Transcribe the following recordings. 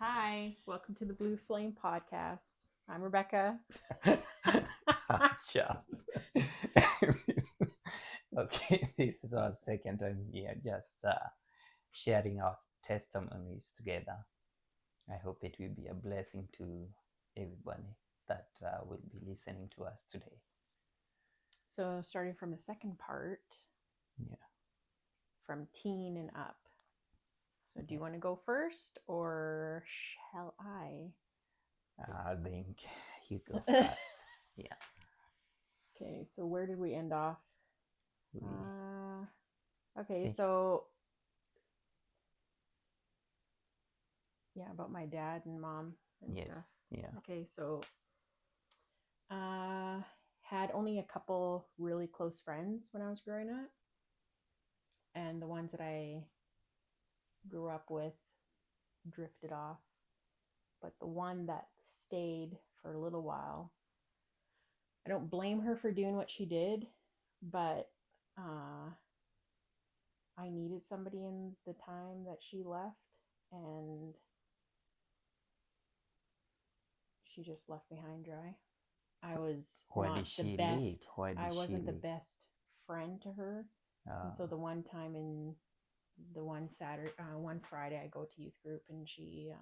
Hi, welcome to the Blue Flame podcast. I'm Rebecca. Charles. Okay, this is our second time we are just sharing our testimonies together. I hope it will be a blessing to everybody that will be listening to us today. So, starting from the second part, Yeah. from teen and up. So, do you Yes. want to go first or shall I? I think you go first. Yeah. Okay, so where did we end off? We, Okay, think- so yeah, about my dad and mom and yes. stuff. Yeah. Okay, so had only a couple really close friends when I was growing up. And the ones that I grew up with drifted off. But the one that stayed for a little while, I don't blame her for doing what she did, but I needed somebody in the time that she left, and she just left behind dry. I was Why not did the she best. leave? Why did I she wasn't the leave? best friend to her. And so the one time in the one Friday, I go to youth group, and she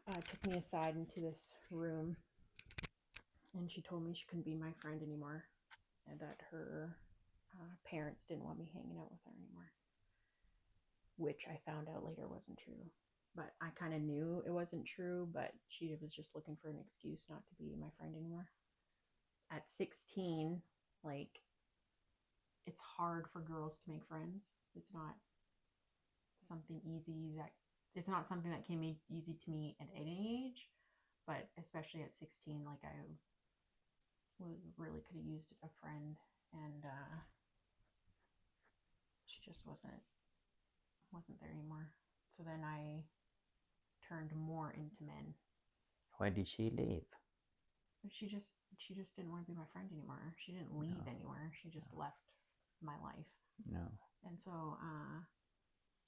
took me aside into this room, and she told me she couldn't be my friend anymore, and that her parents didn't want me hanging out with her anymore, which I found out later wasn't true. But I kind of knew it wasn't true, but she was just looking for an excuse not to be my friend anymore. At 16, like, it's hard for girls to make friends. It's not something easy that it's not something that came easy to me at any age, but especially at 16, like I really could have used a friend, and she just wasn't there anymore. So then I turned more into men. Why did she leave? She just didn't want to be my friend anymore. She didn't leave anywhere. She just left my life. No. And so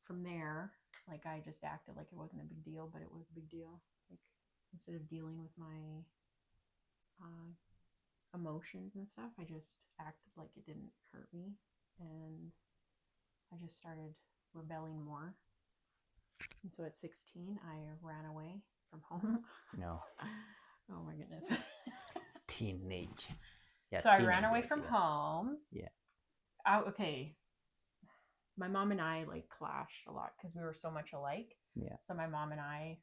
from there, like, I just acted like it wasn't a big deal, but it was a big deal. Like, instead of dealing with my emotions and stuff, I just acted like it didn't hurt me, and I just started rebelling more. And so at 16, I ran away from home. No. Oh my goodness. Teenage. Yeah, so I ran away from home. Yeah. Okay. My mom and I like clashed a lot because we were so much alike. Yeah. So my mom and I,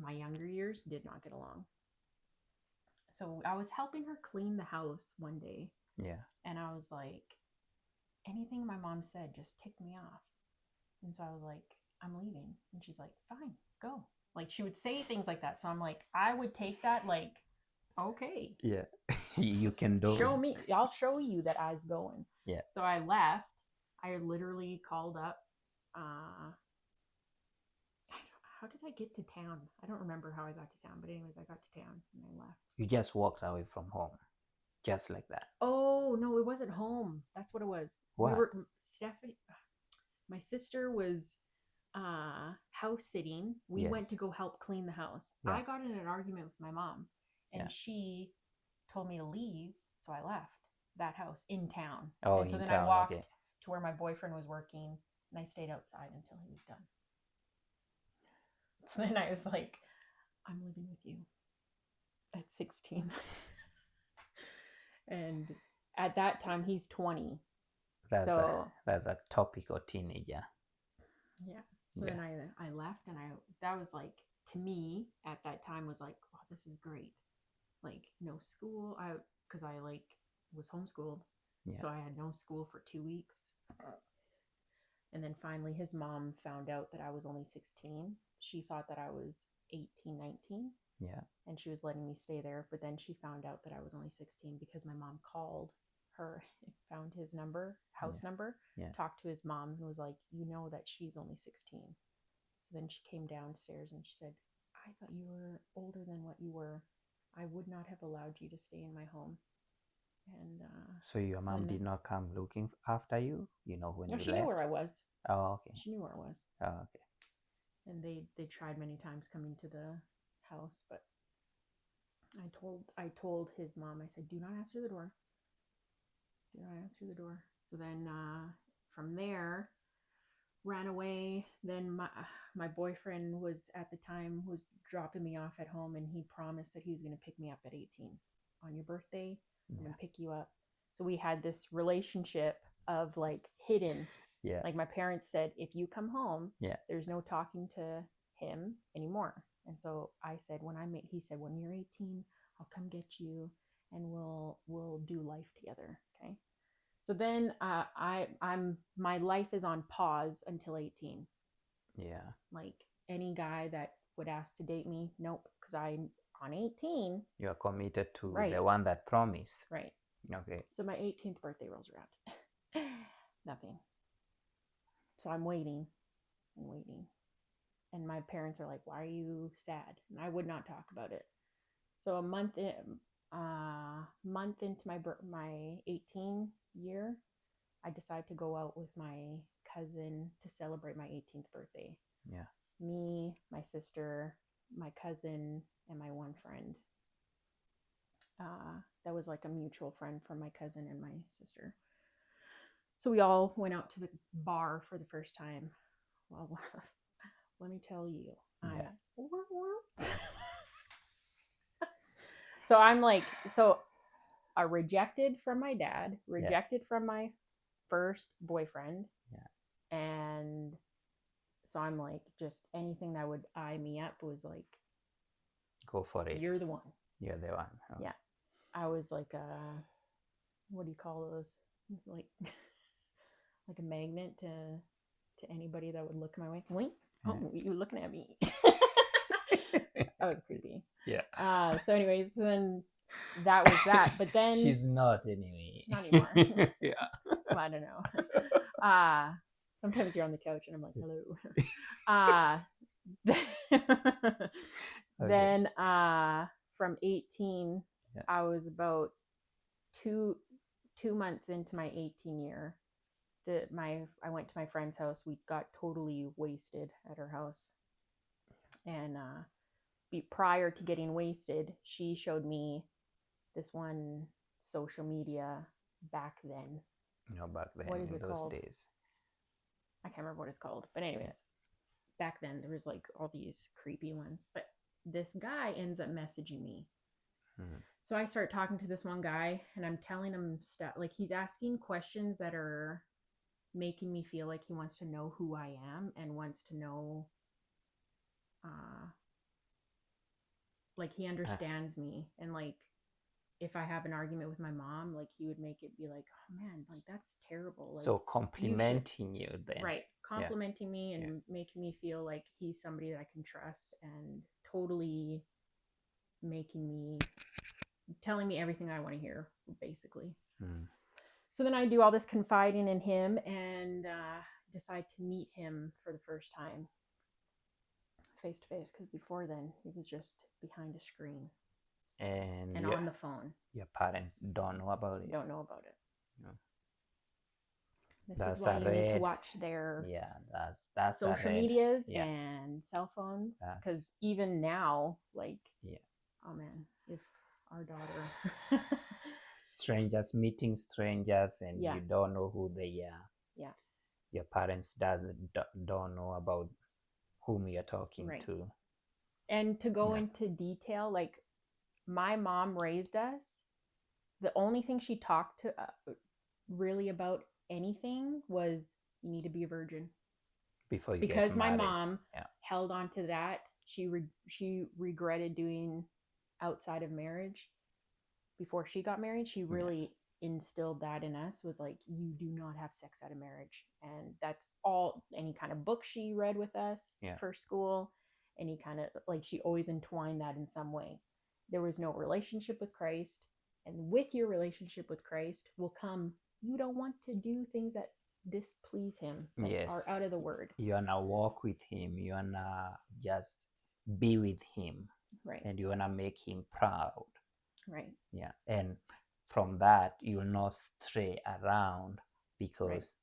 my younger years, did not get along. So I was helping her clean the house one day. Yeah. And I was like, anything my mom said just ticked me off. And so I was like, I'm leaving. And she's like, fine, go. Like, she would say things like that. So I'm like, I would take that like, okay. Yeah. You can do Show me. I'll show you that I's going. Yeah. So I left. I literally called up. How did I get to town? I don't remember how I got to town. But anyways, I got to town and I left. You just walked away from home. Just like that. Oh, no, it wasn't home. That's what it was. What? Stephanie, my sister was house sitting. We went to go help clean the house. Yeah. I got in an argument with my mom, and she told me to leave, so I left that house in town. Oh, and so then I walked to where my boyfriend was working, and I stayed outside until he was done. So then I was like, I'm living with you at 16. And at that time, he's 20. That's a topical teenager. Yeah. So then I left, and that was like, to me at that time was like, oh, this is great. Like, no school. Because I like was homeschooled. Yeah. So I had no school for 2 weeks. And then finally his mom found out that I was only 16. She thought that I was 18, 19. Yeah. And she was letting me stay there. But then she found out that I was only 16 because my mom called her, found his number, house number, talked to his mom, who was like, you know that she's only 16. So then she came downstairs and she said, I thought you were older than what you were. I would not have allowed you to stay in my home. And so your mom did not come looking after you, when you left? She knew where I was. Oh, okay. She knew where I was. Oh, okay. and they tried many times coming to the house, but I told his mom, I said, do not answer the door. Do not answer the door. So then from there, ran away. Then my boyfriend was at the time was dropping me off at home, and he promised that he was going to pick me up at 18 on your birthday. I'm Yeah. going to pick you up. So we had this relationship of like hidden. Yeah. Like my parents said, if you come home, Yeah. there's no talking to him anymore. And so I said, he said, when you're 18, I'll come get you, and we'll do life together. Okay. So then I'm my life is on pause until 18. Yeah. Like any guy that would ask to date me, nope, because I'm on 18. You are committed to Right. the one that promised. Right. Okay. So my 18th birthday rolls around. Nothing. So I'm waiting and waiting. And my parents are like, why are you sad? And I would not talk about it. So a month into my 18 year, I decided to go out with my cousin to celebrate my 18th birthday. Yeah. Me, my sister, my cousin, and my one friend. That was like a mutual friend from my cousin and my sister. So we all went out to the bar for the first time. Well, let me tell you, Yeah. So I'm like, rejected from my dad, rejected from my first boyfriend. Yeah. And so I'm like, just anything that would eye me up was like, go for it. You're the one. You're the one. Oh. Yeah. I was like what do you call those? Like like a magnet to anybody that would look my way. Wait. Oh, you're looking at me. That was creepy. Yeah. So anyways, then that was that. But then she's not anyway. Not anymore. Yeah. Well, I don't know. Sometimes you're on the couch and I'm like, hello. Then from 18, yeah. I was about two months into my 18 year. I went to my friend's house. We got totally wasted at her house. And prior to getting wasted, she showed me this one social media back then. No, back then. What is in it those called? days. I can't remember what it's called. But anyways, back then there was like all these creepy ones. But this guy ends up messaging me. So I start talking to this one guy, and I'm telling him stuff. Like, he's asking questions that are making me feel like he wants to know who I am and wants to know, like, he understands me. And like, if I have an argument with my mom, like, he would make it be like, oh man, like, that's terrible. Like, so complimenting you then. Right. Complimenting me and making me feel like he's somebody that I can trust, and totally telling me everything I want to hear, basically. So then I do all this confiding in him and decide to meet him for the first time face to face, because before then he was just behind a screen and on the phone. Your parents don't know about it. Don't know about it. No. This is why you need to watch their that's social medias and cell phones, because even now, like, oh man, if our daughter strangers meeting strangers and you don't know who they are. Yeah. Your parents don't know about whom you're talking to. And to go into detail, like, my mom raised us. The only thing she talked to really about anything was, you need to be a virgin. Before you because get my married. Mom held on to that. She regretted doing outside of marriage before she got married. She really instilled that in us, was like, you do not have sex out of marriage. And that's all, any kind of book she read with us for school, any kind of, like, she always entwined that in some way. There was no relationship with Christ, and with your relationship with Christ will come, you don't want to do things that displease him, are out of the word. You wanna walk with him, you wanna just be with him, right? And you wanna make him proud, right? And from that, you'll not stray around, because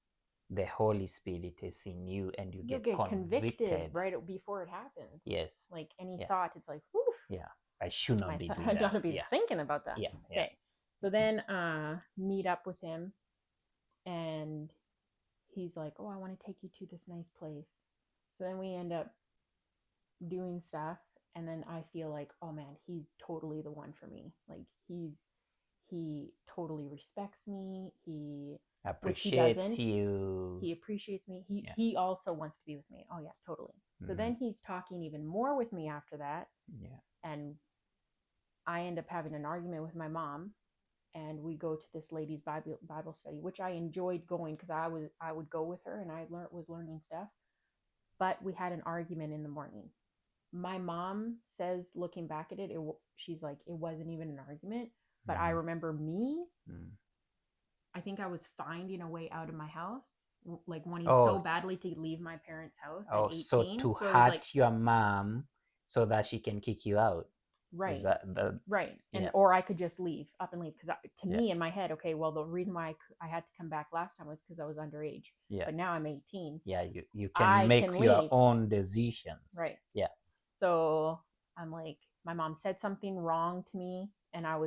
the Holy Spirit is in you and you You'll get get convicted convicted. right before it happens. Yes. Like any Yeah. thought, it's like, whew, Yeah. I should not be doing I that. gotta be Yeah. thinking about that. Yeah. Yeah. Okay. So then meet up with him, and he's like, oh, I want to take you to this nice place. So then we end up doing stuff, and then I feel like, oh man, he's totally the one for me. Like he totally respects me. Which he Appreciates doesn't. you. He appreciates me. Yeah. He also wants to be with me. Oh yeah, totally. So then he's talking even more with me after that, Yeah. and I end up having an argument with my mom, and we go to this lady's Bible study, which I enjoyed going because I would go with her and I was learning stuff. But we had an argument in the morning. My mom says, looking back at it, she's like, it wasn't even an argument. But I remember me. I think I was finding a way out of my house, like wanting so badly to leave my parents' house at 18. So to hurt your mom so that she can kick you out. Right. Is that the right? And or I could just leave up and leave because to me in my head, okay, well the reason why I had to come back last time was because I was underage. Yeah. But now I'm 18. Yeah, you can make your own decisions. Right. Yeah. So I'm like, my mom said something wrong to me, and I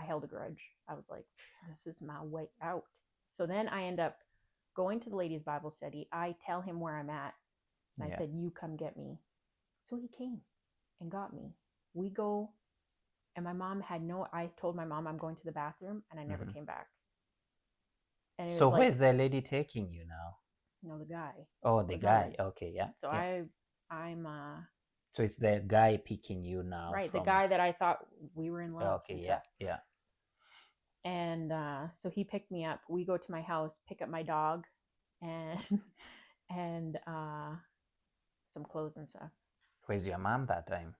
held a grudge. I was like, this is my way out. So then I end up going to the ladies' Bible study. I tell him where I'm at, and I said, you come get me. So he came and got me. We go, and my mom I told my mom I'm going to the bathroom, and I never came back. And so where's the lady taking you now? No, the guy. Oh, the guy. Okay, yeah. So yeah. I'm So it's the guy picking you now. Right, the guy that I thought we were in love. Okay, yeah, yeah. And so he picked me up. We go to my house, pick up my dog, and and some clothes and stuff. Where's your mom that time?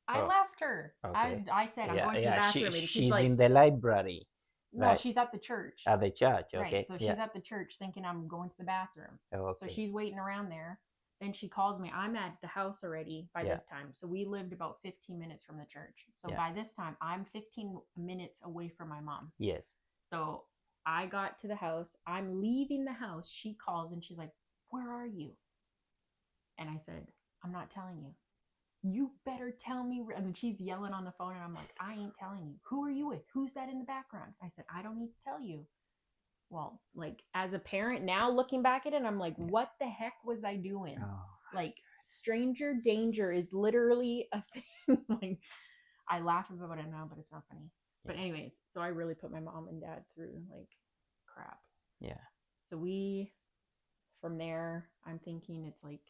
I left her. Okay. I said I'm going to the bathroom, and she's like, in the library. No, right? She's at the church. At the church, okay. Right, so she's at the church thinking I'm going to the bathroom. Okay. So she's waiting around there. Then she calls me. I'm at the house already by this time. So we lived about 15 minutes from the church. So by this time, I'm 15 minutes away from my mom. Yes. So I got to the house. I'm leaving the house. She calls and she's like, where are you? And I said, I'm not telling you. You better tell me. And she's yelling on the phone, and I'm like, I ain't telling you. Who are you with? Who's that in the background? I said, I don't need to tell you. Well, like as a parent now looking back at it, I'm like, what the heck was I doing? Like stranger danger is literally a thing. Like I laugh about it now, but it's not funny. But anyways, so I really put my mom and dad through like crap. Yeah. So from there, I'm thinking it's like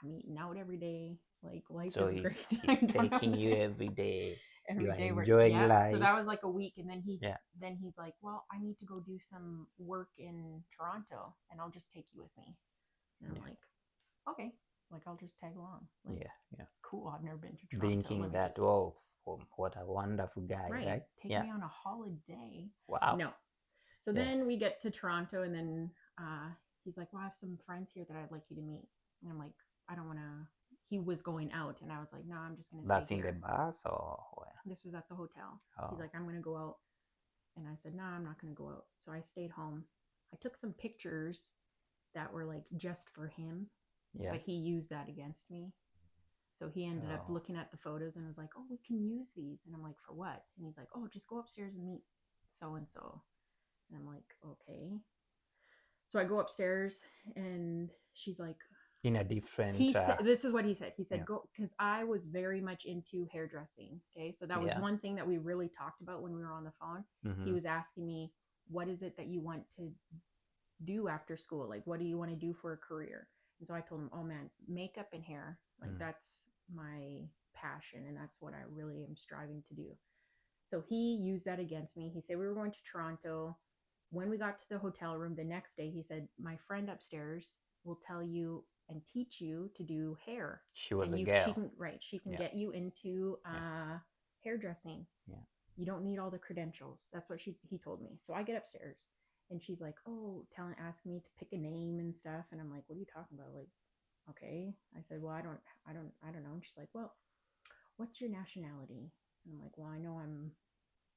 I'm eating out every day. Like life is great. He's taking you every day. Every day we're enjoying life. So that was like a week, and then he's like, well, I need to go do some work in Toronto, and I'll just take you with me. And I'm like, okay, like I'll just tag along. Like, cool. I've never been to Toronto. Thinking that, oh, what a wonderful guy, right? Take me on a holiday. Wow. No. So then we get to Toronto, and then he's like, well, I have some friends here that I'd like you to meet. And I'm like, I don't want to. He was going out, and I was like, no, I'm just going to stay here. That's in the bus or where? This was at the hotel. Oh. He's like, I'm going to go out. And I said, no, I'm not going to go out. So I stayed home. I took some pictures that were like just for him. Yes. But he used that against me. So he ended up looking at the photos and was like, oh, we can use these. And I'm like, for what? And he's like, oh, just go upstairs and meet so-and-so. And I'm like, okay. So I go upstairs, and she's like, in a different. This is what he said. He said, go, because I was very much into hairdressing. Okay. So that was one thing that we really talked about when we were on the phone. Mm-hmm. He was asking me, what is it that you want to do after school? Like, what do you want to do for a career? And so I told him, oh man, makeup and hair. Like that's my passion, and that's what I really am striving to do. So he used that against me. He said we were going to Toronto. When we got to the hotel room the next day, he said, my friend upstairs will tell you and teach you to do hair. She was a girl. She can get you into hairdressing. Yeah. You don't need all the credentials. That's what he told me. So I get upstairs, and she's like, oh, asking me to pick a name and stuff. And I'm like, what are you talking about? Like, okay. I said, well, I don't know. And she's like, well, what's your nationality? And I'm like, well, I know I'm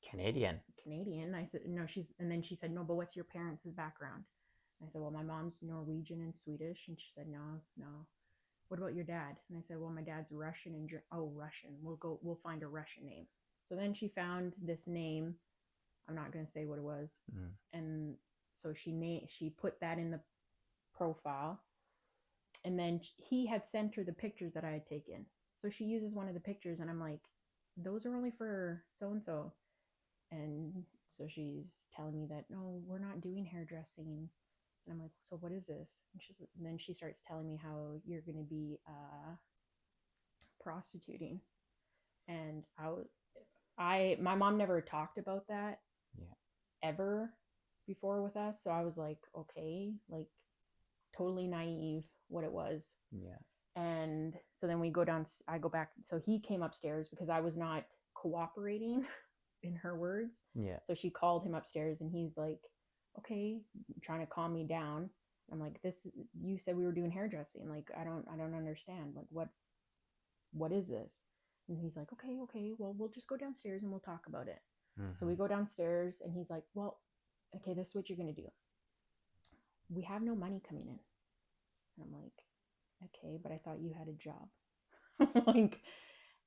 Canadian. Canadian. I said, no, and then she said, no, but what's your parents' background? And I said, well, my mom's Norwegian and Swedish. And she said, no, no. What about your dad? And I said, well, my dad's Russian and, oh, Russian. We'll find a Russian name. So then she found this name. I'm not going to say what it was. And so she put that in the profile. And then he had sent her the pictures that I had taken. So she uses one of the pictures, and I'm like, those are only for so and so. And so she's telling me that, no, we're not doing hairdressing. And I'm like, so what is this? And then she starts telling me how you're going to be prostituting. And my mom never talked about that ever before with us. So I was like, okay, like totally naive what it was. Yeah. And so then I go back. So he came upstairs because I was not cooperating in her words. Yeah. So she called him upstairs, and he's like, okay, trying to calm me down. I'm like, you said we were doing hairdressing. Like, I don't understand. Like, what is this? And he's like, okay, well, we'll just go downstairs and we'll talk about it. So we go downstairs, and he's like, well, okay, this is what you're going to do. We have no money coming in. And I'm like, okay, but I thought you had a job. Like,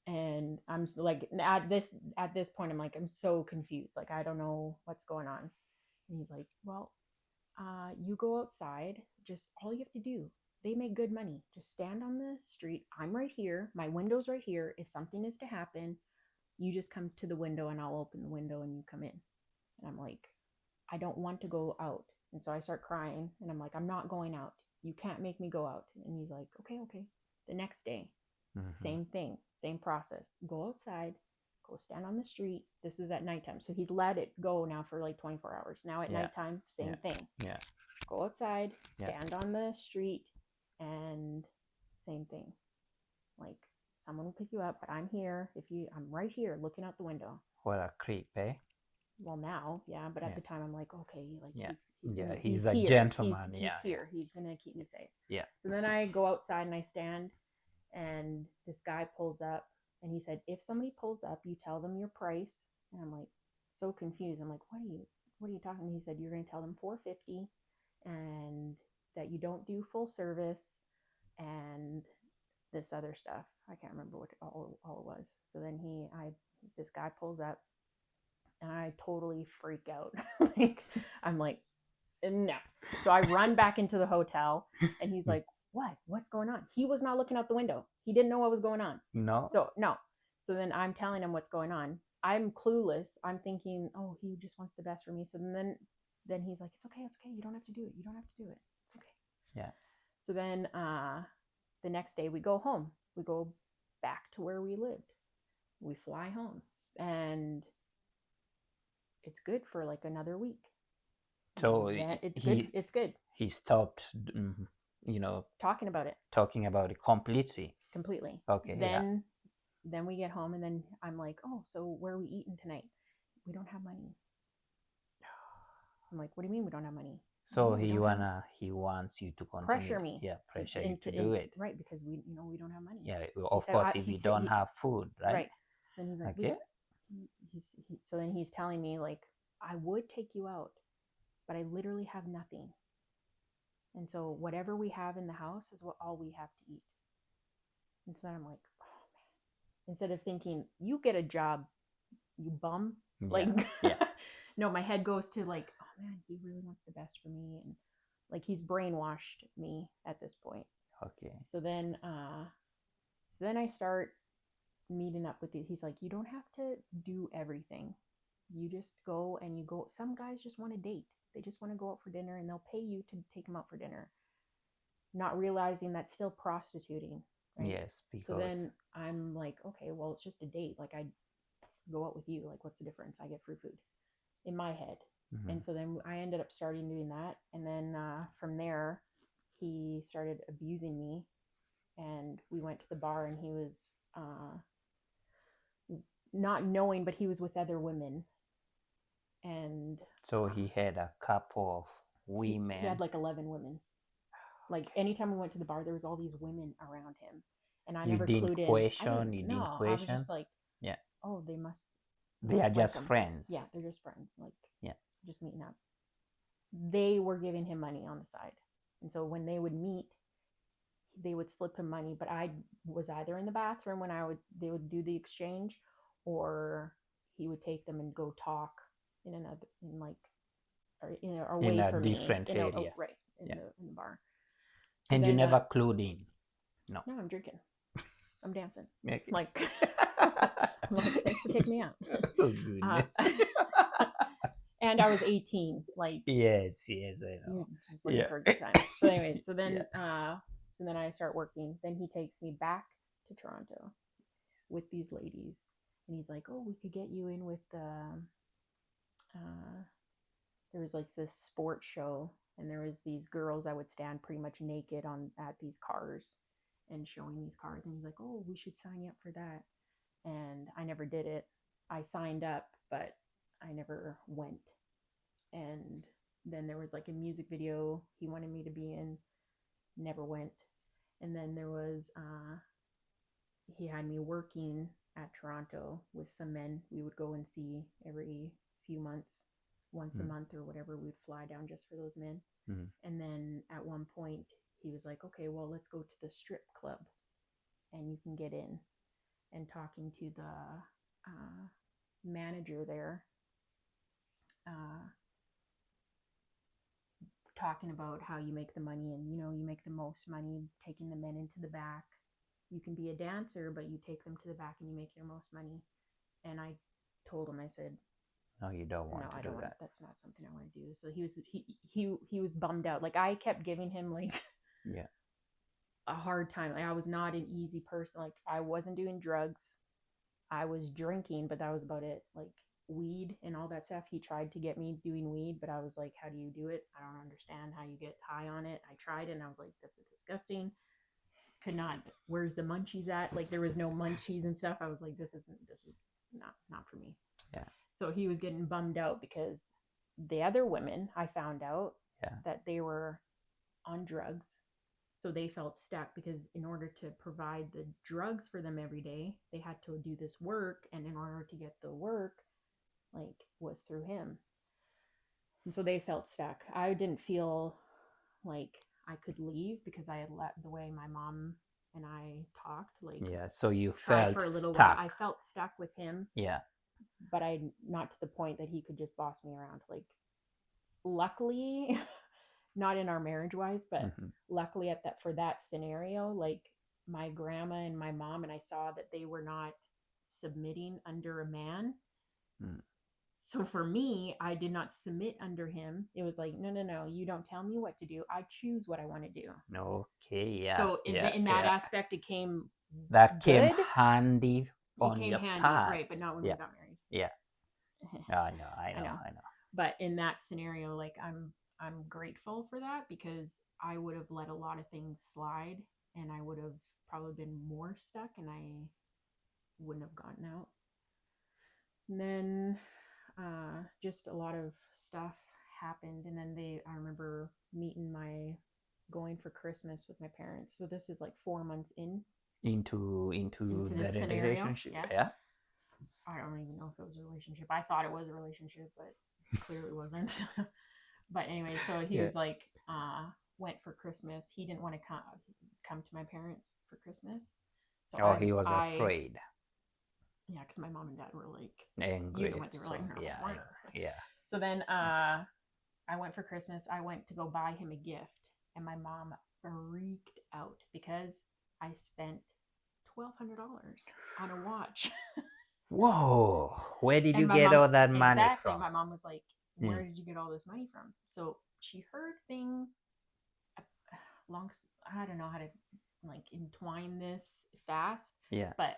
and I'm like, at this point, I'm like, I'm so confused. Like, I don't know what's going on. And he's like, well, you go outside. Just all you have to do. They make good money. Just stand on the street. I'm right here. My window's right here. If something is to happen, you just come to the window, and I'll open the window and you come in. And I'm like, I don't want to go out. And so I start crying, and I'm like, I'm not going out. You can't make me go out. And he's like, okay. The next day, same thing, same process. Go outside, go stand on the street. This is at nighttime. So he's let it go now for like 24 hours. Now at nighttime, same thing. Yeah. Go outside, stand on the street, and same thing. Like, someone will pick you up, but I'm here. I'm right here looking out the window. What a creep, eh? Well, now, yeah, but at the time, I'm like, okay, like he's a here. gentleman. He's here. He's gonna keep me safe. Yeah. So then I go outside and I stand, and this guy pulls up, and he said, if somebody pulls up, you tell them your price. And I'm like, so confused. I'm like, what are you talking about? He said, you're gonna tell them $450, and that you don't do full service, and this other stuff. I can't remember what all it was. So then this guy pulls up, and I totally freak out. Like, I'm like, no. So I run back into the hotel, and he's like, what's going on? He was not looking out the window. He didn't know what was going on. No. So then I'm telling him what's going on. I'm clueless. I'm thinking, oh, he just wants the best for me. So then he's like, it's okay. You don't have to do it. It's okay. Yeah. So then the next day we go home. We go back to where we lived. We fly home, and it's good for like another week. So it's good. He stopped, talking about it completely. Okay. Then we get home, and then I'm like, oh, so where are we eating tonight? We don't have money. I'm like, what do you mean we don't have money? So he wants you to continue. Pressure me. Yeah, pressure you to do it. Right, because we don't have money. Yeah, of course, if you don't have food, right? Right. So he's like, okay. So then he's telling me, like, I would take you out, but I literally have nothing. And so whatever we have in the house is all we have to eat. And so then I'm like, oh man. Instead of thinking, you get a job, you bum. Yeah. Like, yeah. No, my head goes to like, oh man, he really wants the best for me. And like, he's brainwashed me at this point. Okay. So then I start meeting up with you. He's like, you don't have to do everything. You just go and you go. Some guys just want to date. They just want to go out for dinner, and they'll pay you to take them out for dinner, not realizing that's still prostituting. Right? Yes, because so then I'm like, okay, well, it's just a date. Like, I go out with you. Like, what's the difference? I get free food in my head. Mm-hmm. And so then I ended up starting doing that. And then from there, he started abusing me, and we went to the bar, and he was not knowing, but he was with other women. And so he had a couple of women. He had like 11 women. Like, anytime we went to the bar, there was all these women around him, and I never clued in. You didn't question. I was just like, yeah. Oh, they must They are like just them. friends. Yeah, they're just friends, like Yeah. just meeting up. They were giving him money on the side, and so when they would meet, they would slip him money. But I was either in the bathroom when they would do the exchange, or he would take them and go talk in another in like or In away a from me different in a area. right Yeah. in the bar. So And you then never clued in. No. no, I'm drinking. I'm dancing. Okay. Like, like thanks for taking me out. Oh Uh, goodness. and I was 18. Like, Yes, yes, I you're know. just looking Yeah. for a good time. So, anyways, Yeah. so then I start working. Then he takes me back to Toronto with these ladies, and he's like, "Oh, we could get you in with the." There was like this sports show, and there was these girls that would stand pretty much naked on at these cars, and showing these cars. And he's like, "Oh, we should sign you up for that." And I never did it. I signed up, but I never went. And then there was like a music video he wanted me to be in, never went. And then there was he had me working at Toronto with some men we would go and see every few months, once a Mm. month or whatever. We'd fly down just for those men. Mm. And then at one point he was like, "Okay, well, let's go to the strip club and you can get in." And talking to the manager there, uh, talking about how you make the money, and you make the most money taking the men into the back. You can be a dancer, but you take them to the back and you make your most money. And I told him, I said, No, you don't "No, want to I do don't want. that. That's not something I want to do." So he was bummed out. Like, I kept giving him like Yeah. a hard time. Like, I was not an easy person. Like, I wasn't doing drugs. I was drinking, but that was about it. Like, weed and all that stuff. He tried to get me doing weed, but I was like, "How do you do it? I don't understand how you get high on it." I tried it and I was like, "This is disgusting." Could not. Where's the munchies at? Like, there was no munchies and stuff. I was like, this is not for me. Yeah. So he was getting bummed out because the other women, I found out Yeah. that they were on drugs. So they felt stuck because in order to provide the drugs for them every day, they had to do this work. And in order to get the work, like, was through him. And so they felt stuck. I didn't feel like I could leave because I had let the way my mom and I talked, like, Yeah. So you try felt for a little while. stuck. I felt stuck with him, Yeah. but I not to the point that he could just boss me around. Like, luckily, not in our marriage wise, but Mm-hmm. luckily at that for that scenario, like, my grandma and my mom, and I saw that they were not submitting under a man. Mm. So for me, I did not submit under him. It was like, no, no, no, you don't tell me what to do. I choose what I want to do. Okay. Yeah. So Yeah. in that Yeah. aspect, it came That came good. handy It on came your handy, part. right? But not when we Yeah. got married. Yeah. I know. I I know. know. I know. But in that scenario, like, I'm grateful for that because I would have let a lot of things slide, and I would have probably been more stuck, and I wouldn't have gotten out. And then just a lot of stuff happened, and then I remember meeting my going for Christmas with my parents. So this is like 4 months Into into this that scenario. relationship. Yeah. Yeah. I don't even know if it was a relationship. I thought it was a relationship, but clearly wasn't. But anyway, so he Yeah. was like, went for Christmas. He didn't want to come to my parents for Christmas. So Oh, he was afraid. yeah, because my mom and dad were like, you know Angry. what, they were So like, yeah. I know. Yeah. So then Okay. I went for Christmas. I went to go buy him a gift, and my mom freaked out because I spent $1,200 on a watch. Whoa. Where did you And my get mom, all that money exactly, from? my mom was like, "Where Mm. did you get all this money from?" So she heard things uh, long. I don't know how to like entwine this fast, Yeah. but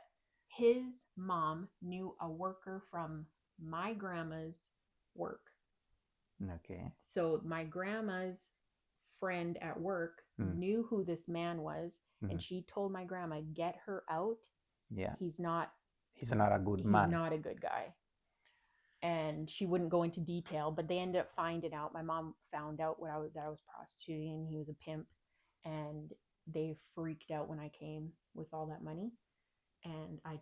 his mom knew a worker from my grandma's work. Okay. So my grandma's friend at work Mm. knew who this man was, and Mm. she told my grandma, "Get her out. Yeah. He's not He's not a good he's man. not a good guy." And she wouldn't go into detail, but they ended up finding out. My mom found out that I was prostituting. He was a pimp, and they freaked out when I came with all that money. And I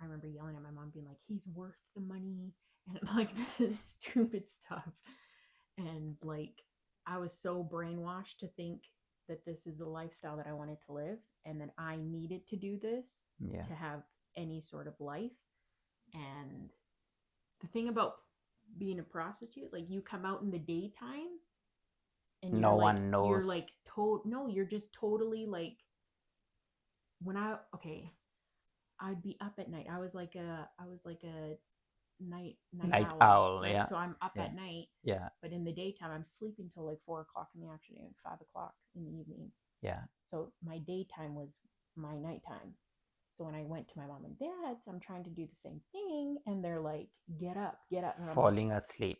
remember yelling at my mom, being like, he's worth the money, and like this stupid stuff. And like, I was so brainwashed to think that this is the lifestyle that I wanted to live, and that I needed to do this Yeah. to have any sort of life. And the thing about being a prostitute, like, you come out in the daytime and No one you're knows. like no, you're just totally like, when I okay, I'd be up at night. I was like a night Night owl, owl. right? Yeah. So I'm up Yeah. at night, Yeah. but in the daytime I'm sleeping till like 4 o'clock in the afternoon, 5 o'clock in the evening. Yeah. So my daytime was my nighttime. So when I went to my mom and dad's, I'm trying to do the same thing, and they're like, "Get up, get up," and I'm like, Falling asleep.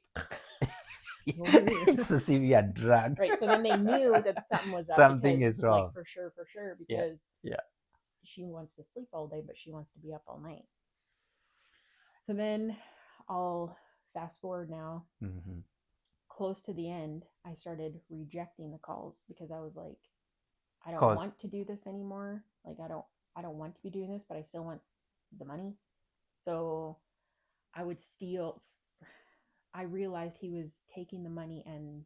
"Whoa." It's as if you are drugged. Right. So then they knew that something was up, Something because, is like, wrong. for sure, Yeah. because Yeah. she wants to sleep all day, but she wants to be up all night. So then I'll fast forward now, Mm-hmm. close to the end, I started rejecting the calls because I was like, I don't Cause want to do this anymore. Like, I don't want to be doing this, but I still want the money. So I would steal. I realized he was taking the money and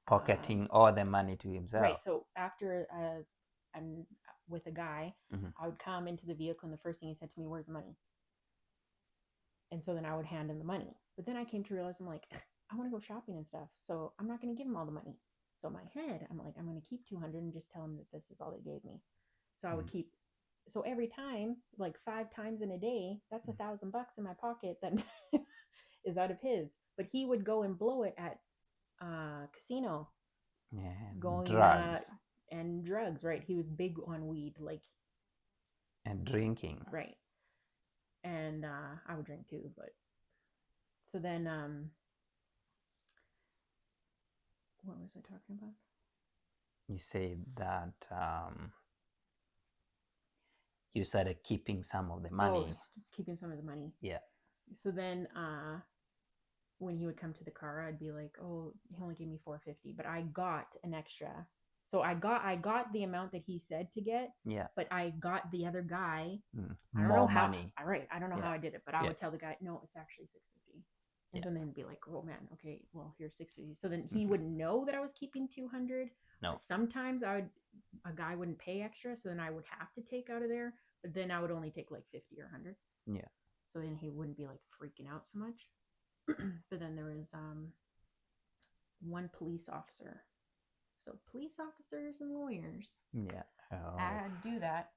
pocketing all the money to right. himself. So after I'm with a guy, Mm-hmm. I would come into the vehicle, and the first thing he said to me, "Where's the money?" And so then I would hand him the money. But then I came to realize, I'm like, I want to go shopping and stuff, so I'm not going to give him all the money. So in my head, I'm like, I'm going to keep 200 and just tell him that this is all they gave me. So I would keep. So every time, like 5 times in a day, that's $1,000 in my pocket that is out of his. But he would go and blow it at casino, And going drugs and drugs. Right, he was big on weed, like, and drinking. right. And I would drink too, but so then what was I talking about? You say that you started keeping some of the money. Oh, just keeping some of the money. Yeah. So then when he would come to the car, I'd be like, "Oh, he only gave me $450, but I got an extra." So I got the amount that he said to get. Yeah. But I got the other guy. I don't More know how. money. Right. I don't know Yeah. how I did it, but I Yeah. would tell the guy, "No, it's actually $650." And Yeah. then they'd be like, "Oh man, okay, well, here's $650." So then he wouldn't know that I was keeping 200. No. Sometimes a guy wouldn't pay extra, so then I would have to take out of there, but then I would only take like 50 or 100. Yeah. So then he wouldn't be like freaking out so much. But then there was one police officer. So police officers and lawyers, Yeah. I do that.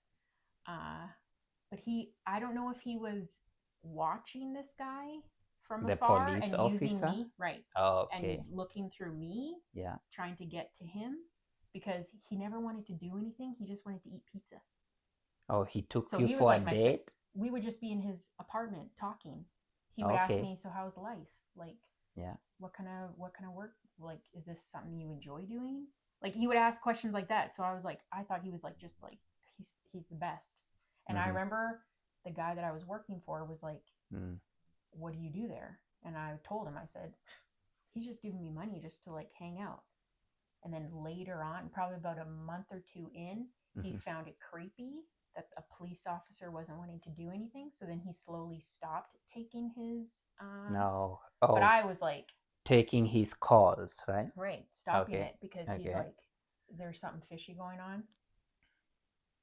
But I don't know if he was watching this guy from The afar police and using officer? me, right? Okay. And looking through me, Yeah. trying to get to him, because he never wanted to do anything. He just wanted to eat pizza. Oh, he took So you he was for a like my date? we would just be in his apartment talking. He would ask Okay. me, "So how's life? Like, Yeah. what kind of work? Like, is this something you enjoy doing?" Like, he would ask questions like that. So I thought he was like, just like, he's the best. And I remember the guy that I was working for was like, "What do you do there?" And I told him, I said, "He's just giving me money just to like hang out." And then later on, probably about a month or two in, he found it creepy that a police officer wasn't wanting to do anything. So then he slowly stopped taking his. No. But Oh, I was like, taking his calls, right? right, stopping Okay. it, because he's Okay. like, there's something fishy going on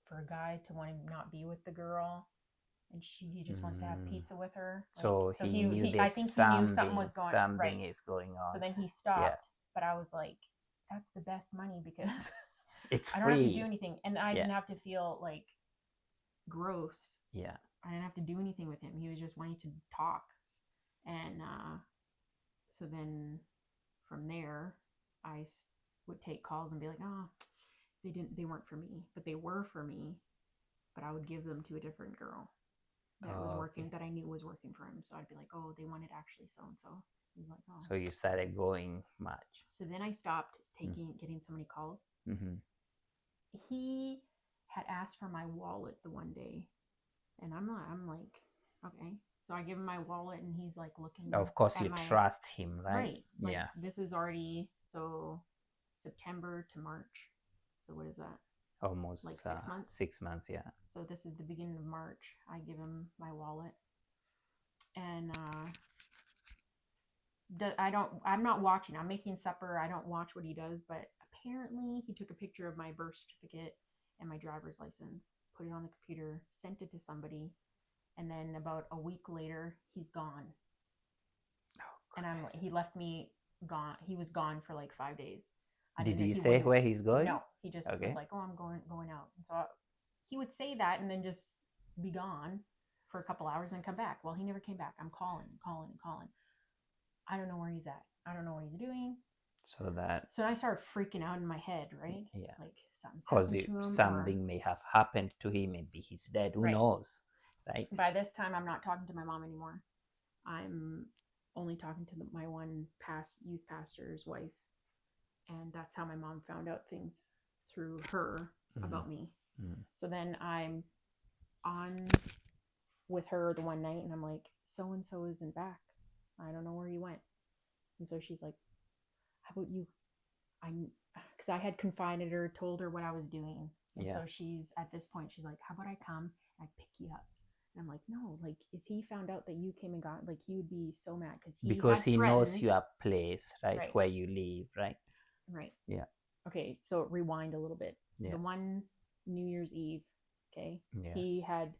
for a guy to want to not be with the girl, and he just wants to have pizza with her. Like, So he knew I there's think he knew something was going something right. is going on. So then he stopped. But I was like, that's the best money, because It's I don't have to do free. anything, and I didn't have to feel like gross. Yeah. I didn't have to do anything with him. He was just wanting to talk. And so then from there, I would take calls and be like, "Oh, they weren't for me, but they were for me." But I would give them to a different girl that was working, that I knew was working for him. So I'd be like, "Oh, they wanted actually so and so." He's like, "Oh." So you started going much. So then I stopped getting so many calls. He had asked for my wallet the one day, and I'm like, okay. So I give him my wallet, and he's like looking. Of course, at you my, trust him, right? right. Like, yeah. this is already, so September to March. So what is that? Almost like 6 months. 6 months. Yeah. So this is the beginning of March. I give him my wallet, and I'm not watching. I'm making supper. I don't watch what he does, but apparently he took a picture of my birth certificate and my driver's license, put it on the computer, sent it to somebody, and then about a week later, he's gone. Oh, And he left me gone. He was gone for like 5 days. Did he say where he's going? No, he just was like, "Oh, I'm going out." And so he would say that and then just be gone for a couple hours and then come back. Well, he never came back. I'm calling. I don't know where he's at. I don't know what he's doing. So I started freaking out in my head, right? Yeah. Like something's Because happened to him. something may have happened to him. Maybe he's dead. Who knows? Right. By this time, I'm not talking to my mom anymore. I'm only talking to my one youth pastor's wife, and that's how my mom found out things through her about me. So then I'm on with her the one night, and I'm like, so and so isn't back. I don't know where he went. And so she's like, how about you? Because I had confided her, told her what I was doing, and so she's at this point, she's like, how about I come and I pick you up? And I'm like, no, like if he found out that you came and got, like he would be so mad because he knows your place, right? Where you live, right? Right. Yeah. Okay, so rewind a little bit. Yeah. The one New Year's Eve, okay, he had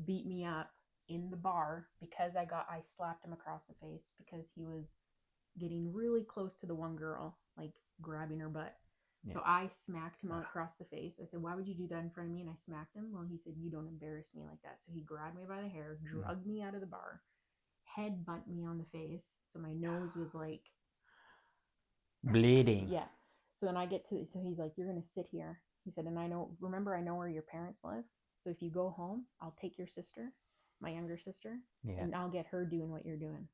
beat me up in the bar because I slapped him across the face because he was getting really close to the one girl, like grabbing her butt. Yeah. So I smacked him across the face. I said, why would you do that in front of me? And I smacked him. Well, he said, you don't embarrass me like that. So he grabbed me by the hair, drugged me out of the bar, head butt me on the face. So my nose was like bleeding. Yeah. So then so he's like, you're going to sit here. He said, and I know where your parents live. So if you go home, I'll take your sister, my younger sister, and I'll get her doing what you're doing.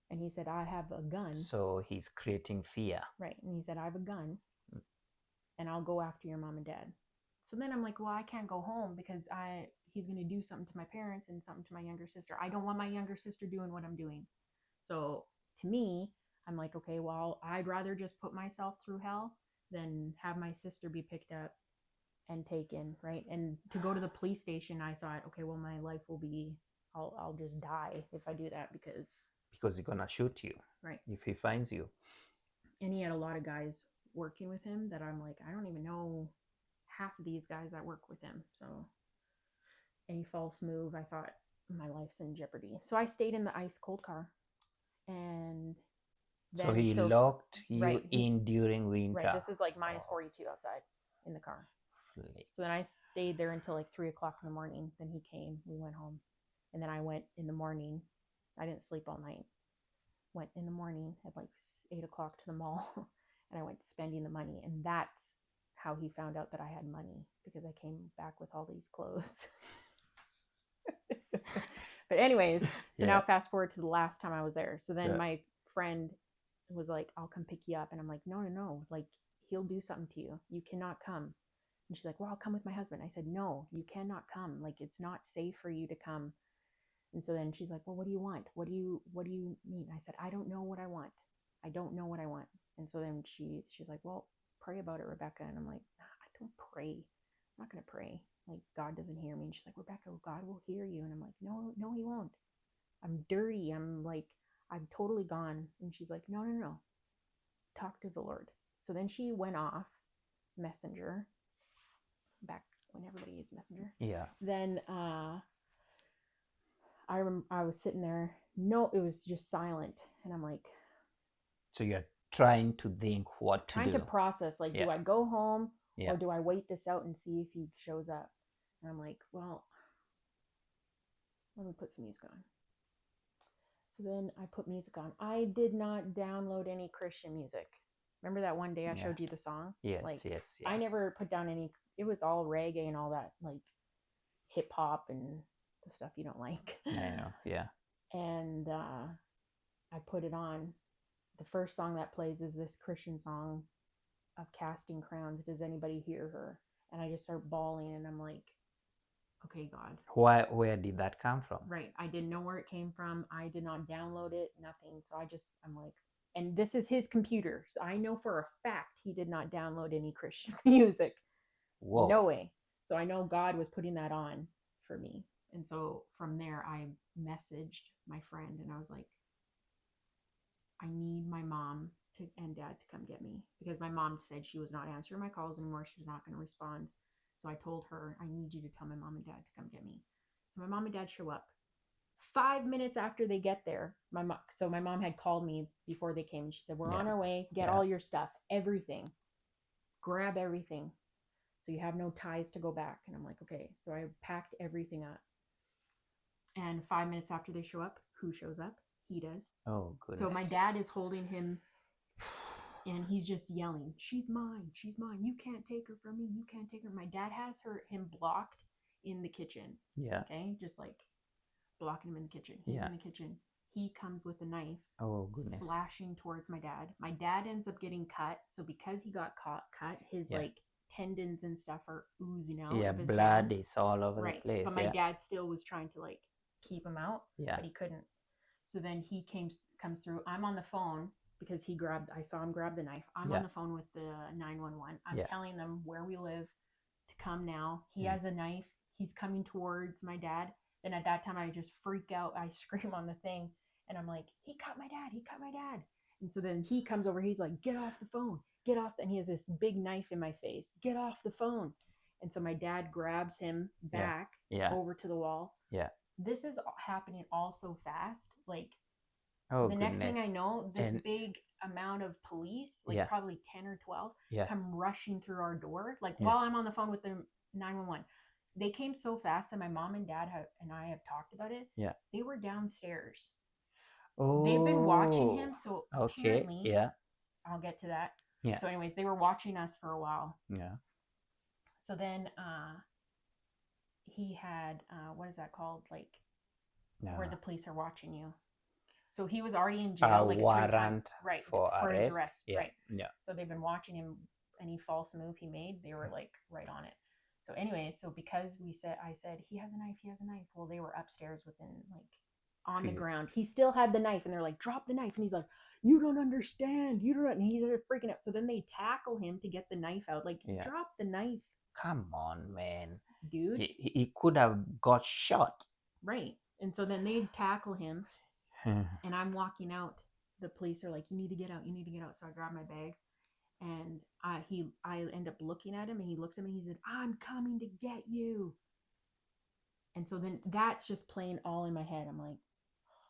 And he said, I have a gun. So he's creating fear. Right. And he said, I have a gun and I'll go after your mom and dad. So then I'm like, well, I can't go home because he's going to do something to my parents and something to my younger sister. I don't want my younger sister doing what I'm doing. So to me, I'm like, okay, well, I'd rather just put myself through hell than have my sister be picked up and taken, right? And to go to the police station, I thought, okay, well, my life will be, I'll just die if I do that because he's gonna shoot you, right? If he finds you. And he had a lot of guys working with him that I'm like, I don't even know half of these guys that work with him. So any false move, I thought my life's in jeopardy. So I stayed in the ice cold car, and then, so he locked you in during winter. Right. This is like minus 42 outside in the car. So then I stayed there until like 3 o'clock in the morning. Then he came. We went home. And then I went in the morning. I didn't sleep all night. Went in the morning at like 8 o'clock to the mall. And I went spending the money. And that's how he found out that I had money, because I came back with all these clothes. But anyways, so now fast forward to the last time I was there. So then my friend was like, I'll come pick you up. And I'm like, no. Like, he'll do something to you. You cannot come. And she's like, well, I'll come with my husband. I said, no, you cannot come. Like, it's not safe for you to come. And so then she's like, well, what do you want? What do you need? And I said, I don't know what I want. I don't know what I want. And so then she's like, well, pray about it, Rebecca. And I'm like, I don't pray. I'm not going to pray. Like, God doesn't hear me. And she's like, Rebecca, God will hear you. And I'm like, no, he won't. I'm dirty. I'm totally gone. And she's like, no. Talk to the Lord. So then she went off Messenger, back when everybody used Messenger. Yeah. Then I was sitting there. No, it was just silent. And I'm like, so you're trying to think what to do. Trying to process, like, do I go home or do I wait this out and see if he shows up? And I'm like, well, let me put some music on. So then I put music on. I did not download any Christian music. Remember that one day I showed you the song? Yes, like, yes. I never put down any. It was all reggae and all that, like hip hop and the stuff you don't like. I know, yeah. And I put it on. The first song that plays is this Christian song of Casting Crowns. Does anybody hear her? And I just start bawling, and I'm like, okay, God. Where did that come from? Right. I didn't know where it came from. I did not download it, nothing. So I'm like, and this is his computer. So I know for a fact he did not download any Christian music. Whoa. No way. So I know God was putting that on for me. And so from there, I messaged my friend and I was like, I need my mom and dad to come get me because my mom said she was not answering my calls anymore. She was not going to respond. So I told her, I need you to tell my mom and dad to come get me. So my mom and dad show up. 5 minutes after they get there, my mom had called me before they came and she said, we're on our way. Get all your stuff, everything. Grab everything so you have no ties to go back. And I'm like, okay. So I packed everything up. And 5 minutes after they show up, who shows up? He does. Oh, goodness. So my dad is holding him and he's just yelling, she's mine, she's mine. You can't take her from me. You can't take her. My dad has him blocked in the kitchen. Yeah. Okay. Just like blocking him in the kitchen. He's in the kitchen. He comes with a knife. Oh, goodness. Slashing towards my dad. My dad ends up getting cut. So because he got cut, his like tendons and stuff are oozing out. Yeah, of his blood hand. is all over the place. But my dad still was trying to like keep him out. Yeah. But he couldn't. So then he comes through. I'm on the phone because I saw him grab the knife. I'm on the phone with the 911. I'm telling them where we live to come now. He has a knife. He's coming towards my dad. And at that time, I just freak out. I scream on the thing. And I'm like, he cut my dad. He cut my dad. And so then he comes over. He's like, get off the phone. Get off. And he has this big knife in my face. Get off the phone. And so my dad grabs him back over to the wall. Yeah. This is happening all so fast. Like, next thing I know, this big amount of police, like probably 10 or 12, come rushing through our door. Like while I'm on the phone with the 911. They came so fast that my mom and dad and I have talked about it. Yeah. They were downstairs. Oh. They've been watching him. So apparently, yeah. I'll get to that. Yeah. So anyways, they were watching us for a while. Yeah. So then he had, what is that called? Like where the police are watching you. So he was already in jail. Like warrant 3 times. Right. For his arrest. Yeah. Right. Yeah. So they've been watching him. Any false move he made, they were like right on it. So anyway, because I said, he has a knife. Well, they were upstairs within like on the ground. He still had the knife and they're like, drop the knife. And he's like, you don't understand. You don't. And he's freaking out. So then they tackle him to get the knife out. Like, drop the knife. Come on, man. Dude. He could have got shot. Right. And so then they tackle him and I'm walking out. The police are like, you need to get out. You need to get out. So I grab my bags. And I end up looking at him and he looks at me and he said, I'm coming to get you. And so then that's just playing all in my head. I'm like,